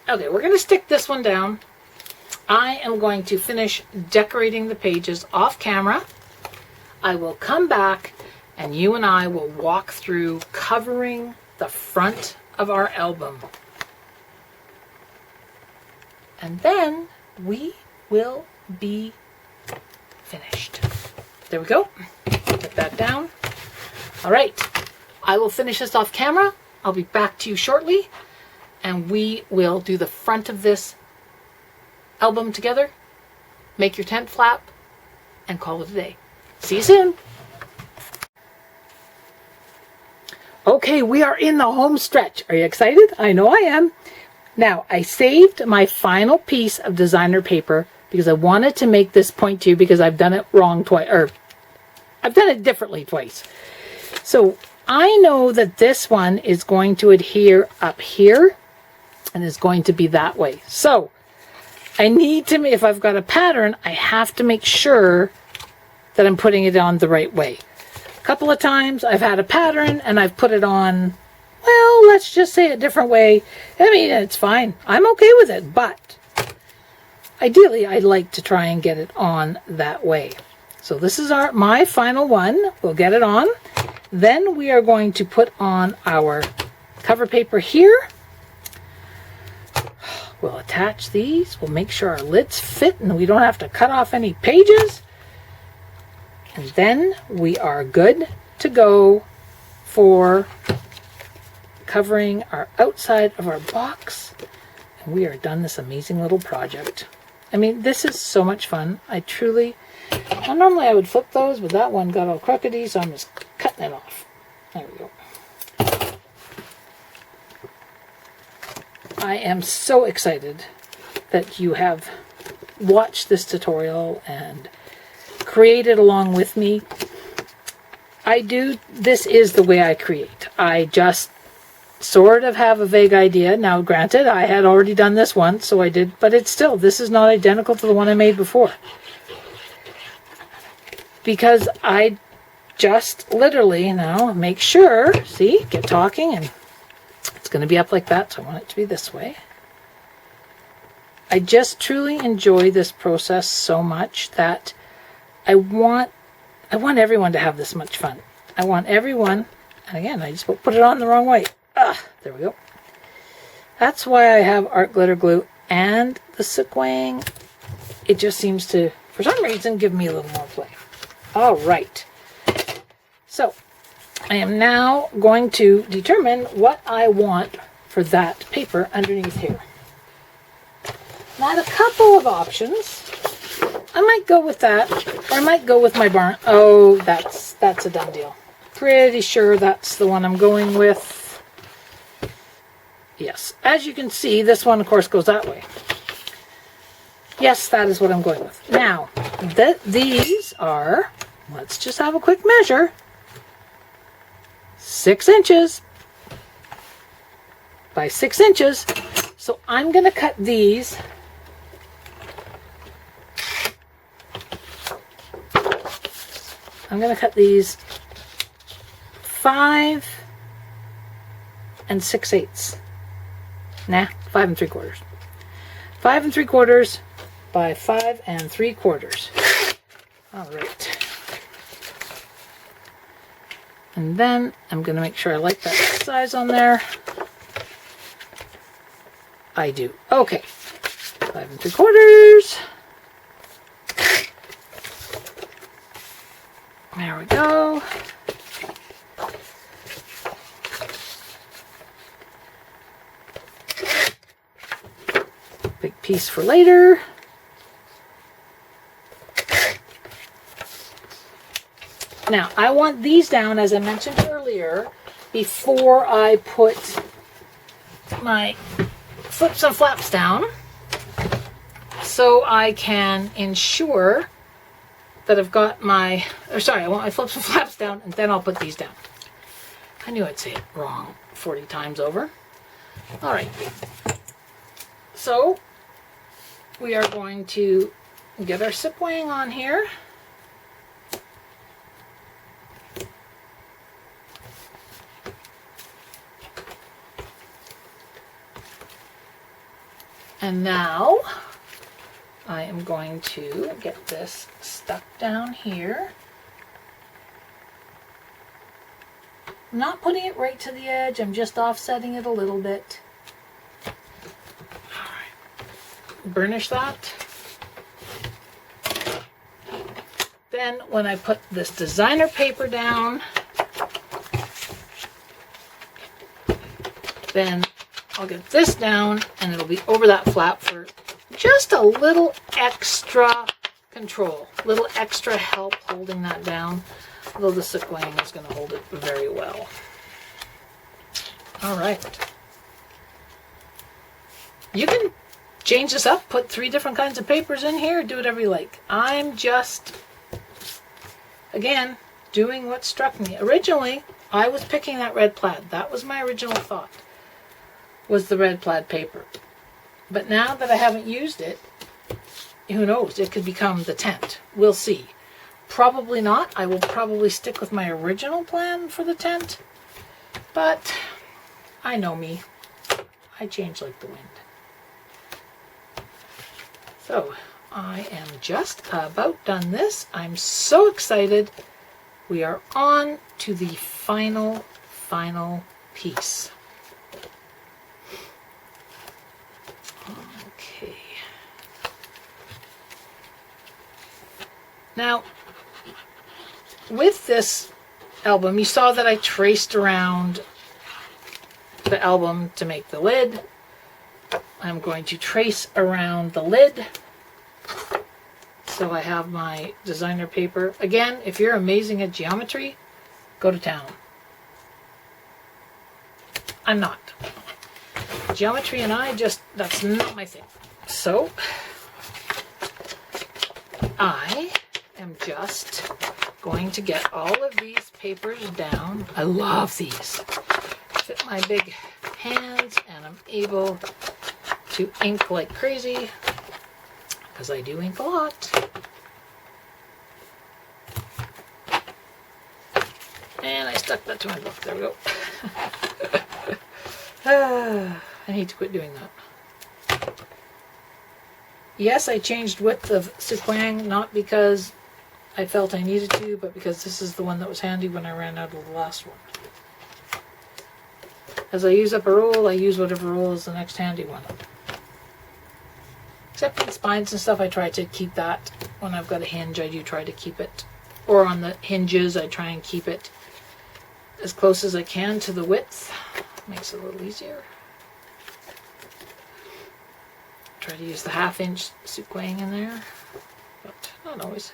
Okay, we're going to stick this one down. I am going to finish decorating the pages off camera. I will come back and you and I will walk through covering the front of our album. And then we will be finished. There we go. Put that down. All right. I will finish this off camera. I'll be back to you shortly. And we will do the front of this album together. Make your tent flap. And call it a day. See you soon. Okay, we are in the home stretch. Are you excited? I know I am. Now, I saved my final piece of designer paper because I wanted to make this point to you because I've done it wrong twice, or I've done it differently twice. So I know that this one is going to adhere up here and is going to be that way. So I need to, if I've got a pattern, I have to make sure that I'm putting it on the right way. A couple of times I've had a pattern and I've put it on, well, let's just say a different way. I mean, it's fine. I'm okay with it, but ideally I'd like to try and get it on that way. So this is my final one. We'll get it on. Then we are going to put on our cover paper here. We'll attach these. We'll make sure our lids fit and we don't have to cut off any pages. And then we are good to go for covering our outside of our box. And we are done this amazing little project. I mean, this is so much fun. Normally I would flip those, but that one got all crookedy, so I'm just cutting it off. There we go. I am so excited that you have watched this tutorial and created along with me. This is the way I create. I just sort of have a vague idea. Now, granted, I had already done this once, so I did, but this is not identical to the one I made before. Because I just literally now make sure, see, get talking, and it's going to be up like that, so I want it to be this way. I just truly enjoy this process so much that I want everyone to have this much fun. I want everyone, and again, I just put it on the wrong way. There we go. That's why I have art glitter glue and the sequin. It just seems to, for some reason, give me a little more play. All right. So I am now going to determine what I want for that paper underneath here. And I have a couple of options. I might go with that, or I might go with my barn. Oh, that's a done deal. Pretty sure that's the one I'm going with. Yes, as you can see, this one, of course, goes that way. Yes, that is what I'm going with. Now, these are, let's just have a quick measure, 6 inches by 6 inches. So I'm going to cut these I'm going to cut these 5 6/8. Nah, 5 3/4. 5 3/4 by 5 3/4. All right. And then I'm going to make sure I like that size on there. I do. Okay. 5 3/4. There we go. Big piece for later. Now, I want these down, as I mentioned earlier, before I put my flips and flaps down, so I can ensure that I've got I want my flips and flaps down, and then I'll put these down. I knew I'd say it wrong 40 times over. All right. So we are going to get our sip weighing on here. And now I am going to get this stuck down here. I'm not putting it right to the edge, I'm just offsetting it a little bit. All right. Burnish that. Then when I put this designer paper down, then I'll get this down and it'll be over that flap for just a little extra control, a little extra help holding that down, although the sequin is going to hold it very well. All right. You can change this up, put 3 different kinds of papers in here, do whatever you like. I'm just, again, doing what struck me. Originally, I was picking that red plaid. That was my original thought, was the red plaid paper. But now that I haven't used it, who knows, it could become the tent. We'll see. Probably not. I will probably stick with my original plan for the tent. But I know me. I change like the wind. So I am just about done this. I'm so excited. We are on to the final piece. Okay. Now, with this album, you saw that I traced around the album to make the lid. I'm going to trace around the lid. So I have my designer paper. Again, if you're amazing at geometry, go to town. I'm not. Geometry and that's not my thing. So I am just going to get all of these papers down. I love these. Fit my big hands and I'm able to ink like crazy because I do ink a lot. And I stuck that to my book. There we go. I need to quit doing that. Yes, I changed width of sequin, not because I felt I needed to, but because this is the one that was handy when I ran out of the last one. As I use up a roll, I use whatever roll is the next handy one. Except in spines and stuff, I try to keep that. When I've got a hinge, I do try to keep it. Or on the hinges, I try and keep it as close as I can to the width. Makes it a little easier. Try to use the 1/2 inch sequin in there, but not always.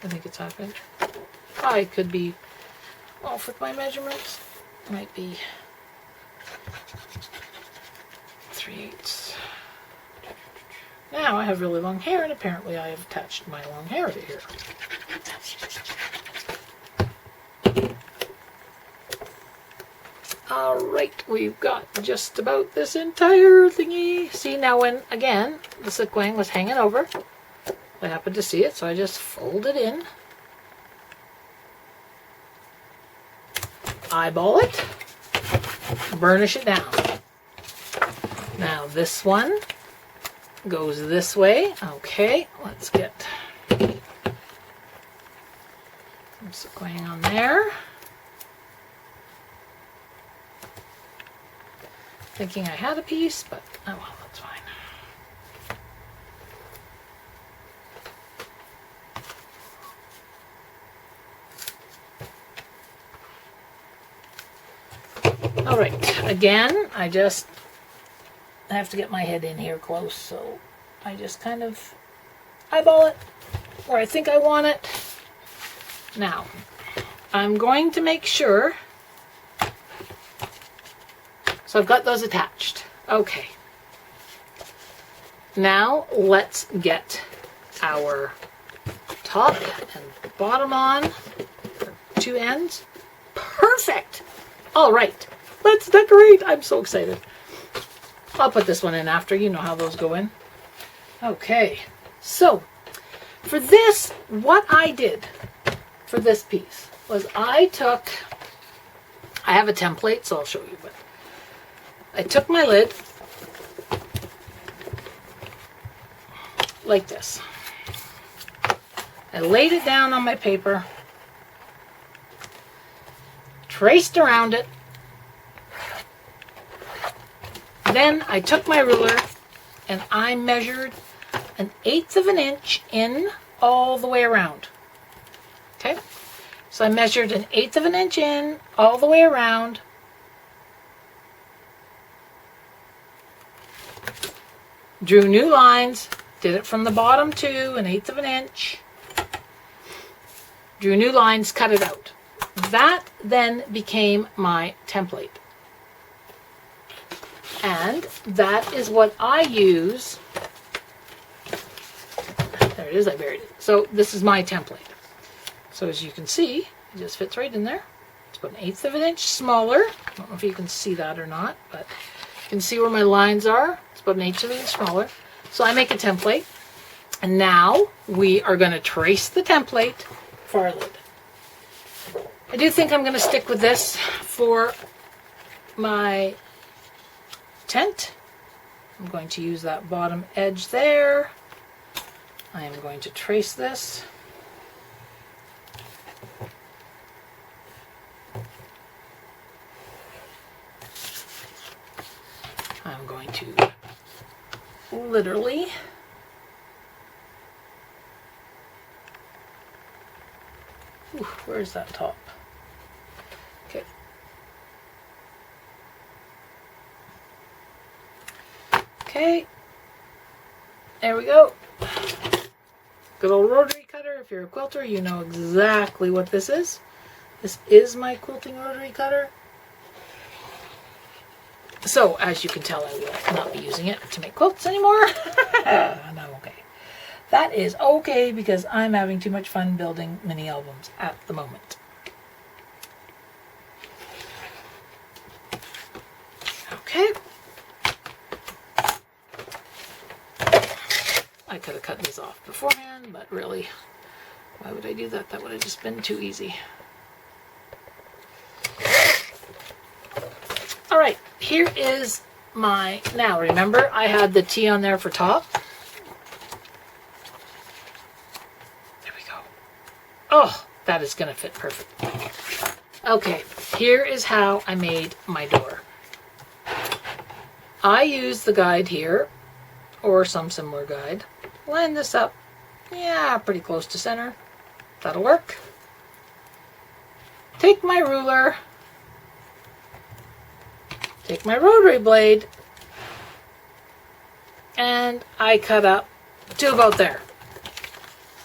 I think it's 1/2 inch. I could be off with my measurements. Might be 3/8. Now I have really long hair, and apparently I have attached my long hair to here. Alright, we've got just about this entire thingy. See, now when, again, the sequin was hanging over, I happened to see it, so I just fold it in. Eyeball it. Burnish it down. Now this one goes this way. Okay, let's get some sequin on there. Thinking I had a piece, but oh well, that's fine. All right, again, I have to get my head in here close, so I just kind of eyeball it where I think I want it. Now, I'm going to make sure. So I've got those attached. Okay. Now let's get our top and bottom on. 2 ends. Perfect! All right. Let's decorate. I'm so excited. I'll put this one in after. You know how those go in. Okay. So for this, what I did for this piece was I have a template, so I'll show you, but I took my lid like this. I laid it down on my paper, traced around it, then I took my ruler and I measured 1/8 of an inch in all the way around. Okay? So I measured 1/8 of an inch in all the way around. Drew new lines, did it from the bottom to 1/8 of an inch. Drew new lines, cut it out. That then became my template. And that is what I use. There it is, I buried it. So this is my template. So as you can see, it just fits right in there. It's about 1/8 of an inch smaller. I don't know if you can see that or not, but you can see where my lines are. It's about 1/8 of an inch smaller. So I make a template, and now we are going to trace the template for our lid. I do think I'm going to stick with this for my tent. I'm going to use that bottom edge there. I am going to trace this. I'm going to literally where's that top? Okay. Okay. There we go. Good old rotary cutter. If you're a quilter, you know exactly what this is. This is my quilting rotary cutter. So, as you can tell, I will not be using it to make quilts anymore. No, okay. That is okay because I'm having too much fun building mini albums at the moment. Okay. I could have cut these off beforehand, but really, why would I do that? That would have just been too easy. All right, here is my, now remember I had the T on there for top. There we go. Oh, that is going to fit perfect. Okay, here is how I made my door. I use the guide here, or some similar guide. Line this up, yeah, pretty close to center. That'll work. Take my ruler, take my rotary blade, and I cut up to about there.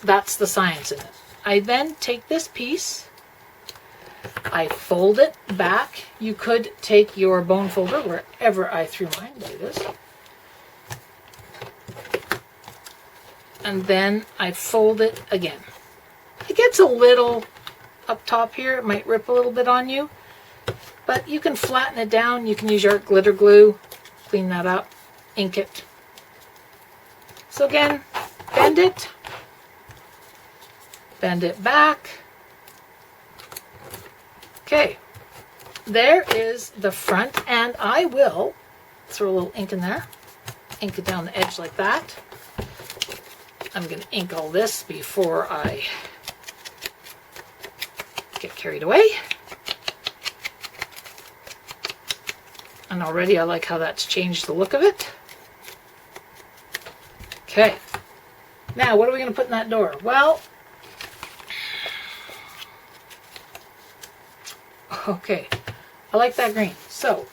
That's the science in it. I then take this piece, I fold it back. You could take your bone folder wherever I threw mine. There it is. And then I fold it again. It gets a little up top here. It might rip a little bit on you, but you can flatten it down. You can use your glitter glue, clean that up, ink it. So again, bend it back. Okay, there is the front, and I will throw a little ink in there, ink it down the edge like that. I'm going to ink all this before I get carried away. And already I like how that's changed the look of it. Okay, now what are we going to put in that door? Well, okay, I like that green. So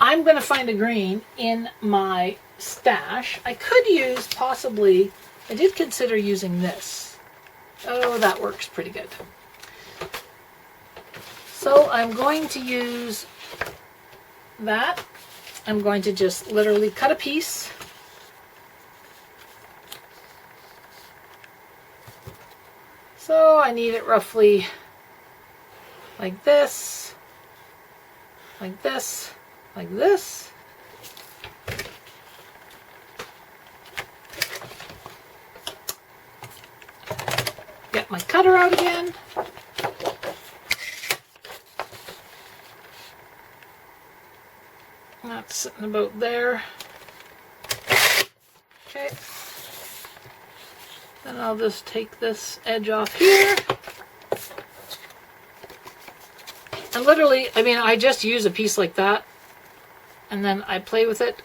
I'm going to find a green in my stash. I could use possibly, I did consider using this. Oh, that works pretty good. So I'm going to use that. I'm going to just literally cut a piece. So I need it roughly like this, like this, like this. Get my cutter out again. That's sitting about there. Okay. Then I'll just take this edge off here. And literally, I mean, I just use a piece like that, and then I play with it,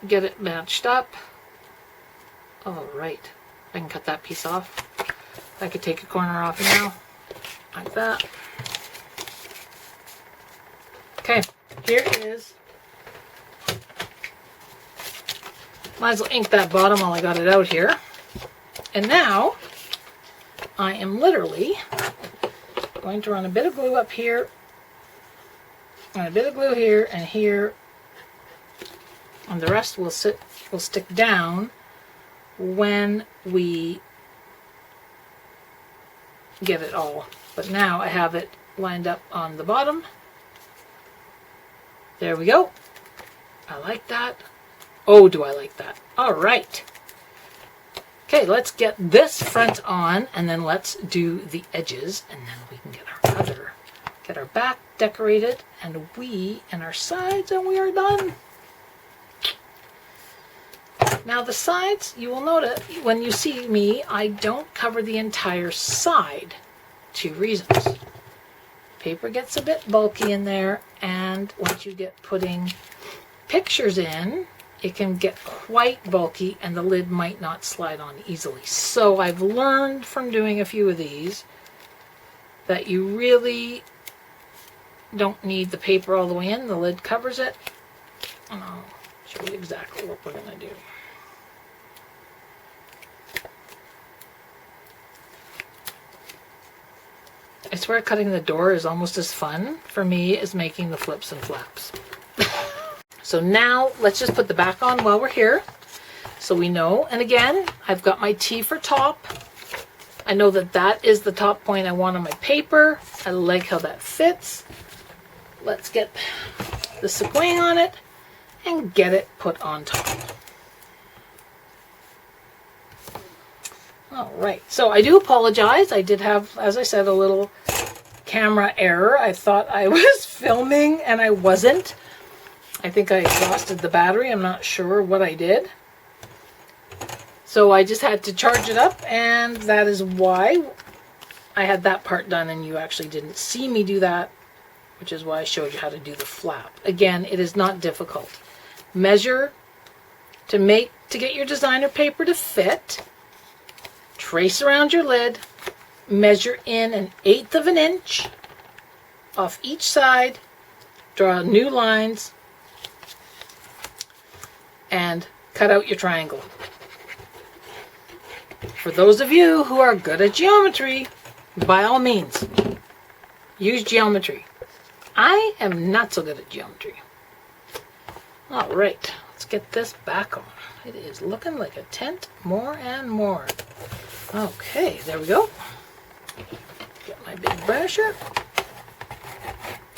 get it matched up. All right, I can cut that piece off. I could take a corner off now, like that. Okay, here is, might as well ink that bottom while I got it out here. And now, I am literally going to run a bit of glue up here, and a bit of glue here and here, and the rest will stick down when we get it all. But now I have it lined up on the bottom. There we go. I like that. Oh, do I like that. All right. Okay, let's get this front on, and then let's do the edges, and then we can get our back decorated, and our sides, and we are done. Now the sides, you will notice when you see me, I don't cover the entire side. 2 reasons. Paper gets a bit bulky in there, and once you get putting pictures in, it can get quite bulky and the lid might not slide on easily. So I've learned from doing a few of these that you really don't need the paper all the way in. The lid covers it. And I'll show you exactly what we're going to do. I swear cutting the door is almost as fun for me as making the flips and flaps. So now let's just put the back on while we're here, so we know. And again, I've got my T for top. I know that that is the top point I want on my paper. I like how that fits. Let's get the sequin on it and get it put on top. All right, so I do apologize. I did have, as I said, a little camera error. I thought I was filming and I wasn't. I think I exhausted the battery. I'm not sure what I did. So I just had to charge it up, and that is why I had that part done and you actually didn't see me do that, which is why I showed you how to do the flap. Again, it is not difficult. Measure to get your designer paper to fit. Trace around your lid. Measure in 1/8 of an inch off each side. Draw new lines. And cut out your triangle. For those of you who are good at geometry, by all means, use geometry. I am not so good at geometry. All right, let's get this back on. It is looking like a tent more and more. Okay, there we go. Get my big burnisher.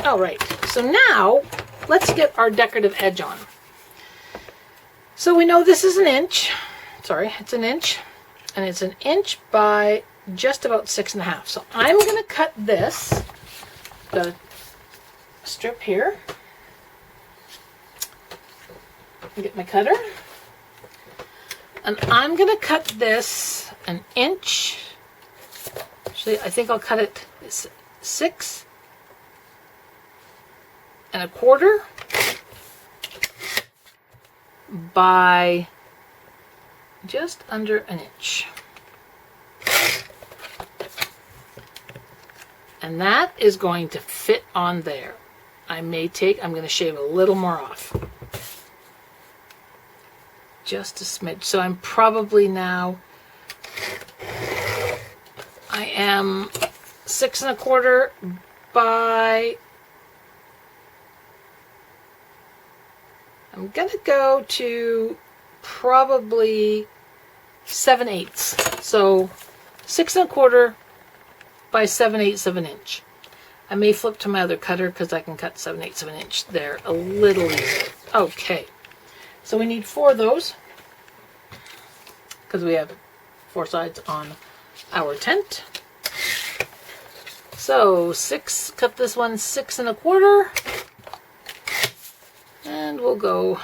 All right, so now let's get our decorative edge on. So we know this is 1 inch. Sorry, it's 1 inch. And it's 1 inch by just about 6.5. So I'm going to cut this. Got a strip here. Get my cutter. And I'm going to cut this 1 inch. Actually, I think I'll cut it 6 1/4 by just under 1 inch. And that is going to fit on there. I'm going to shave a little more off. Just a smidge. So I'm probably now, I am 6 1/4 by, I'm going to go to probably 7/8. So 6 1/4 by 7/8 of an inch. I may flip to my other cutter because I can cut 7/8 of an inch there a little easier. Okay, so we need 4 of those because we have 4 sides on our tent. So cut this one 6 1/4. And we'll go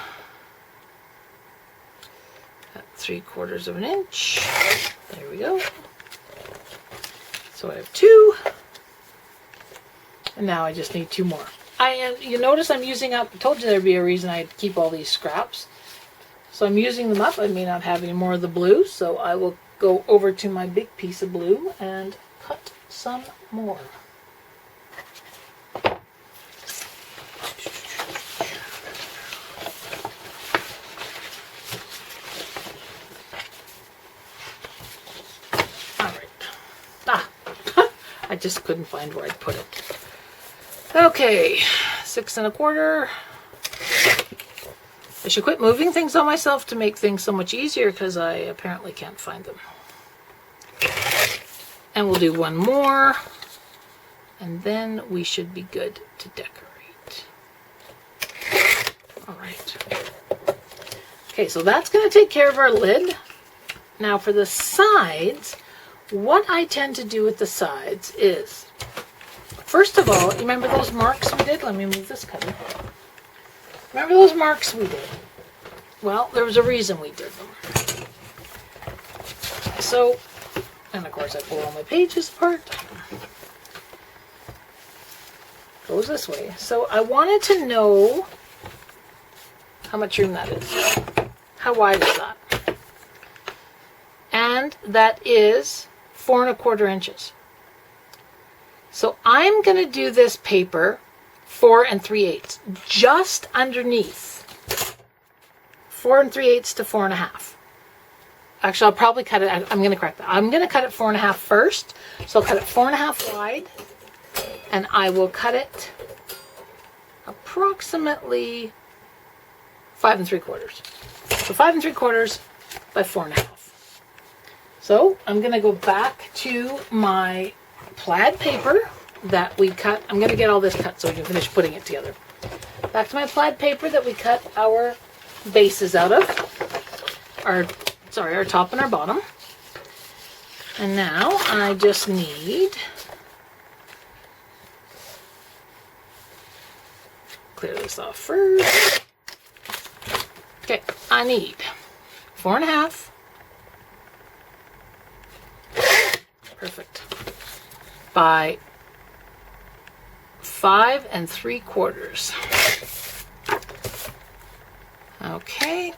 at 3/4 of an inch. There we go. So I have 2. And now I just need 2 more. You notice I'm using up, I told you there'd be a reason I'd keep all these scraps. So I'm using them up. I may not have any more of the blue, so I will go over to my big piece of blue and cut some more. I just couldn't find where I'd put it. Okay, 6 1/4. I should quit moving things on myself to make things so much easier because I apparently can't find them. And we'll do one more, and then we should be good to decorate. All right. Okay, so that's going to take care of our lid. Now for the sides, what I tend to do with the sides is, first of all, you remember those marks we did? Let me move this cutter. Remember those marks we did? Well, there was a reason we did them. So, and of course I pull all my pages apart. Goes this way. So I wanted to know how much room that is. How wide is that? And that is 4 1/4 inches. So I'm going to do this paper 4 3/8, just underneath 4 3/8 to 4 1/2. Actually, I'll probably cut it. I'm going to correct that. I'm going to cut it 4 1/2 first. So I'll cut it 4 1/2 wide, and I will cut it approximately 5 3/4. So 5 3/4 by 4 1/2. So I'm going to go back to my plaid paper that we cut. I'm going to get all this cut so we can finish putting it together. Back to my plaid paper that we cut our bases out of. Our top and our bottom. And now I just need, clear this off first. Okay, I need 4 1/2. Perfect. By 5 3/4. Okay.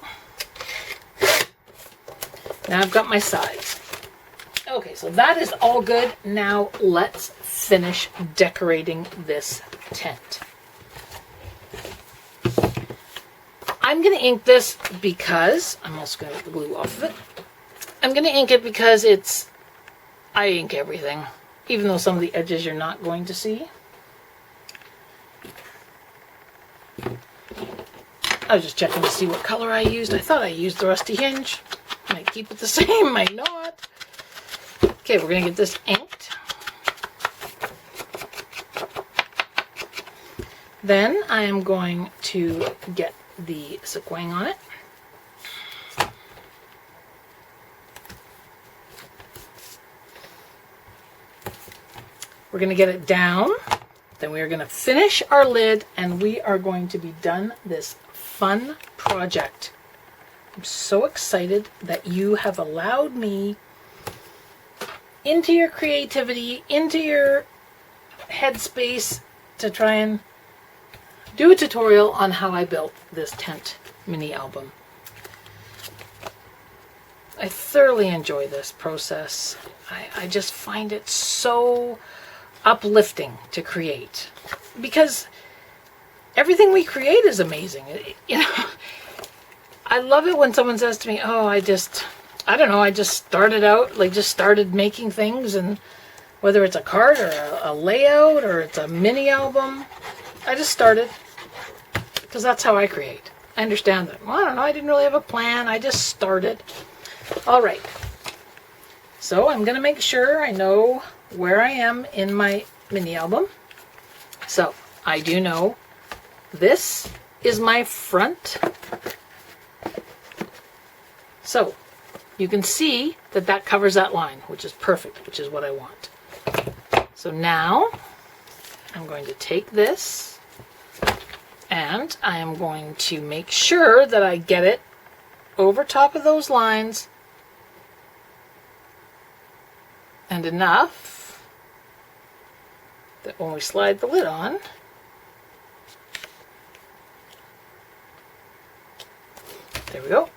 Now I've got my sides. Okay, so that is all good. Now let's finish decorating this tent. I'm going to ink this because, I'm also going to get the glue off of it. I'm going to ink it because I ink everything, even though some of the edges you're not going to see. I was just checking to see what color I used. I thought I used the rusty hinge. Might keep it the same, might not. Okay, we're going to get this inked. Then I am going to get the sequin on it. We're going to get it down. Then we are going to finish our lid, and we are going to be done this fun project. I'm so excited that you have allowed me into your creativity, into your headspace to try and do a tutorial on how I built this tent mini album. I thoroughly enjoy this process. I just find it so uplifting to create, because everything we create is amazing. You know, I love it when someone says to me, oh, I just started out, just started making things, and whether it's a card or a layout or it's a mini album, I just started, because that's how I create. I understand that. Well, I don't know, I didn't really have a plan, I just started. All right, so I'm going to make sure I know where I am in my mini album. So I do know this is my front. So you can see that that covers that line, which is perfect, which is what I want. So now I'm going to take this and I am going to make sure that I get it over top of those lines and enough that when we slide the lid on, there we go.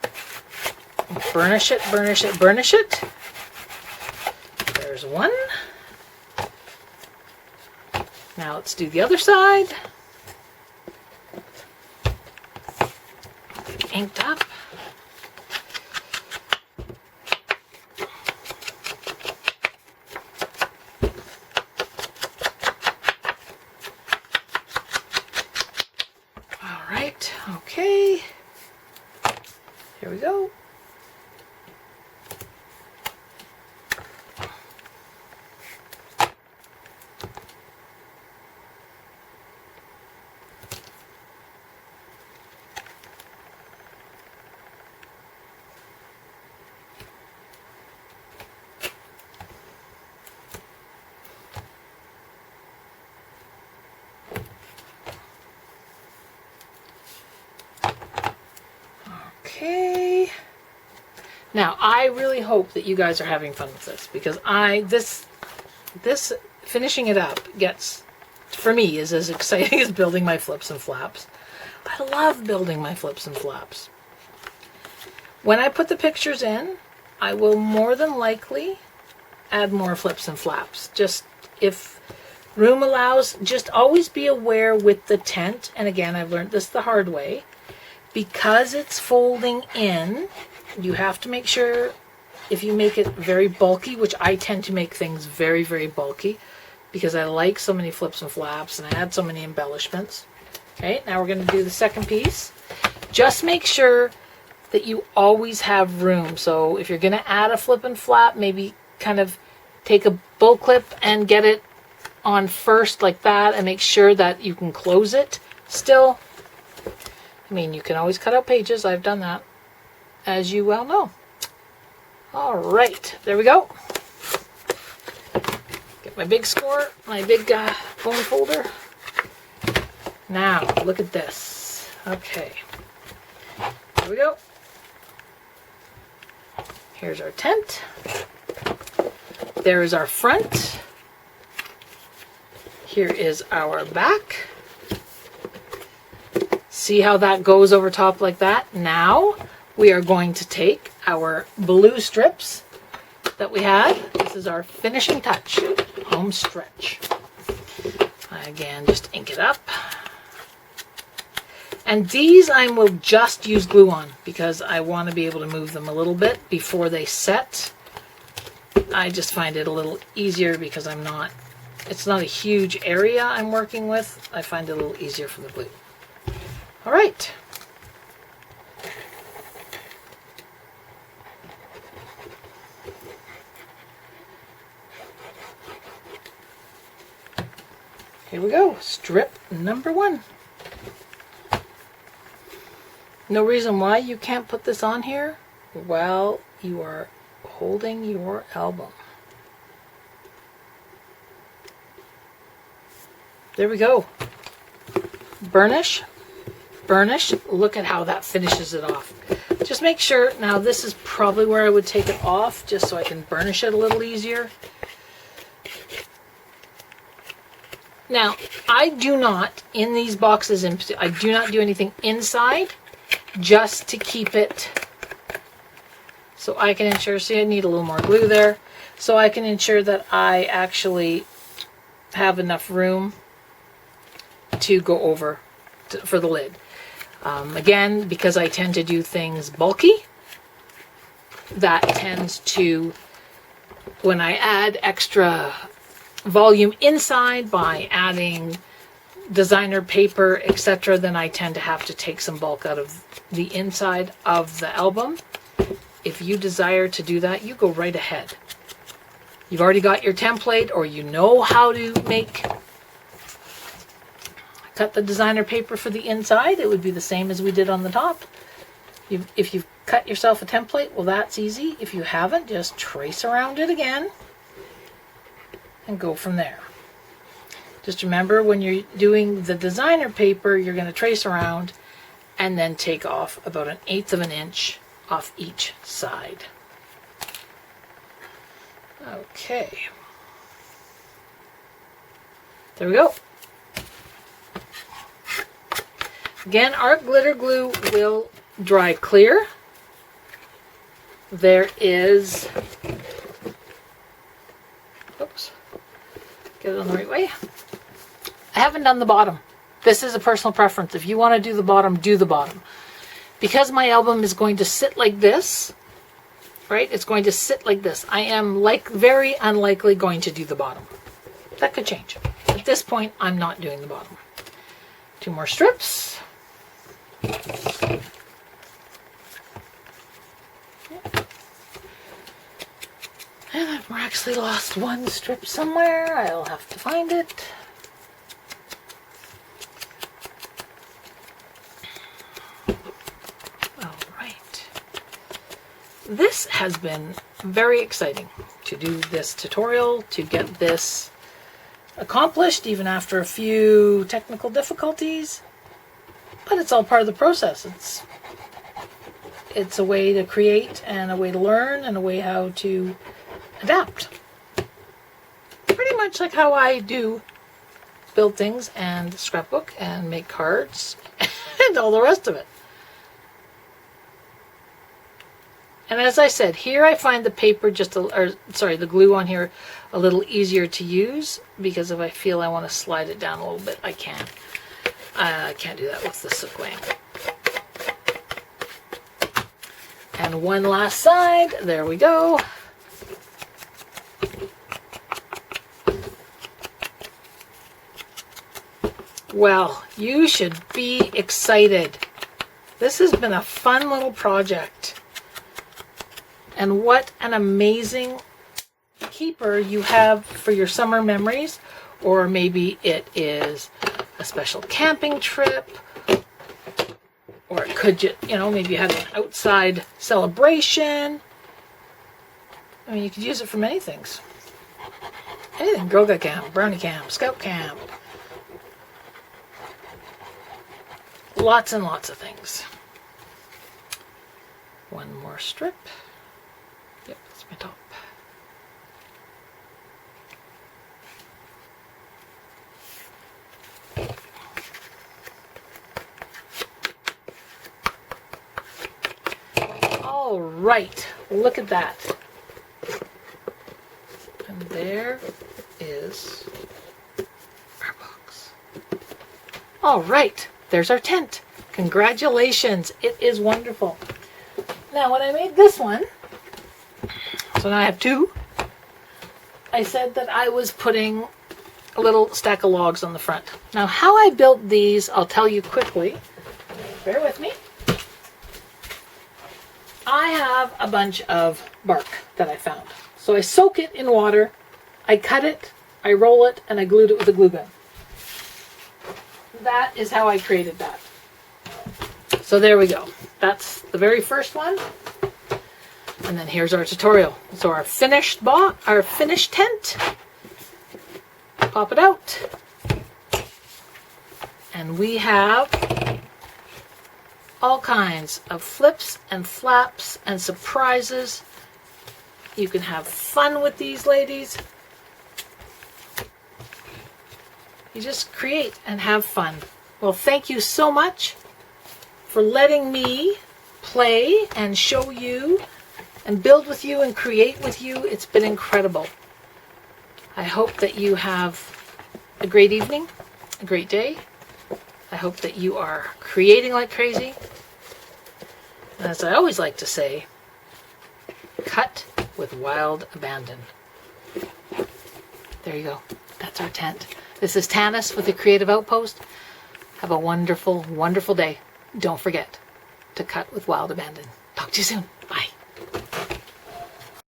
Burnish it, burnish it, burnish it. There's one. Now let's do the other side. Inked up. All right, okay. Here we go. Okay. Now, I really hope that you guys are having fun with this, because this finishing it up gets, for me, is as exciting as building my flips and flaps. I love building my flips and flaps. When I put the pictures in, I will more than likely add more flips and flaps. Just if room allows, just always be aware with the tent, and again, I've learned this the hard way, because it's folding in, you have to make sure, if you make it very bulky, which I tend to make things very, very bulky, because I like so many flips and flaps and I add so many embellishments. Okay, now we're going to do the second piece. Just make sure that you always have room. So if you're going to add a flip and flap, maybe kind of take a bull clip and get it on first like that, and make sure that you can close it still. I mean, you can always cut out pages. I've done that, as you well know. All right, there we go. Get my big score, my big bone folder. Now, look at this. Okay, here we go. Here's our tent. There is our front. Here is our back. See how that goes over top like that? Now we are going to take our blue strips that we had. This is our finishing touch, home stretch. Again, just ink it up. And these I will just use glue on, because I want to be able to move them a little bit before they set. I just find it a little easier because it's not a huge area I'm working with. I find it a little easier for the glue. All right. Here we go, strip number 1. No reason why you can't put this on here while you are holding your album. There we go. Burnish, burnish. Look at how that finishes it off. Just make sure, now this is probably where I would take it off, just so I can burnish it a little easier. Now, I do not, in these boxes, I do not do anything inside, just to keep it, so I can ensure, see I need a little more glue there, so I can ensure that I actually have enough room to go over for the lid. Again, because I tend to do things bulky, that tends to, when I add extra volume inside by adding designer paper, etc., then I tend to have to take some bulk out of the inside of the album. If you desire to do that, you go right ahead. You've already got your template, or you know how to cut the designer paper for the inside. It would be the same as we did on the top. If you've cut yourself a template, well, that's easy. If you haven't, just trace around it again and go from there. Just remember, when you're doing the designer paper, you're going to trace around and then take off about 1/8 of an inch off each side. Okay. There we go. Again, our glitter glue will dry clear. There is, oops, get it on the right way. I haven't done the bottom. This is a personal preference. If you want to do the bottom, do the bottom. Because my album is going to sit like this, right? It's going to sit like this. I am very unlikely going to do the bottom. That could change. At this point, I'm not doing the bottom. 2 more strips. And I've actually lost 1 strip somewhere. I'll have to find it. All right. This has been very exciting to do this tutorial, to get this accomplished, even after a few technical difficulties. But it's all part of the process. It's a way to create and a way to learn and a way how to adapt. Pretty much like how I do build things and scrapbook and make cards and all the rest of it. And as I said, here I find the paper the glue on here a little easier to use, because if I feel I want to slide it down a little bit, I can. I can't do that with the silk lamp. And one last side, there we go. Well, you should be excited. This has been a fun little project. And what an amazing keeper you have for your summer memories. Or maybe it is a special camping trip. Or it could just, maybe you had an outside celebration. I mean, you could use it for many things. Anything. Girl Guide camp, brownie camp, scout camp. Lots and lots of things. One more strip. Yep, that's my top. All right, look at that. And there is our box. All right, there's our tent. Congratulations, it is wonderful. Now, when I made this one, so now I have two, I said that I was putting a little stack of logs on the front. Now, how I built these, I'll tell you quickly. Bear with me. I have a bunch of bark that I found. So I soak it in water, I cut it, I roll it, and I glued it with a glue gun. That is how I created that. So there we go. That's the very first one. And then here's our tutorial. So our finished tent. Pop it out. And we have all kinds of flips and flaps and surprises. You can have fun with these ladies. You just create and have fun. Well, thank you so much for letting me play and show you and build with you and create with you. It's been incredible. I hope that you have a great evening, a great day. I hope that you are creating like crazy. And as I always like to say, cut with wild abandon. There you go. That's our tent. This is Tanis with the Creative Outpost. Have a wonderful, wonderful day. Don't forget to cut with wild abandon. Talk to you soon.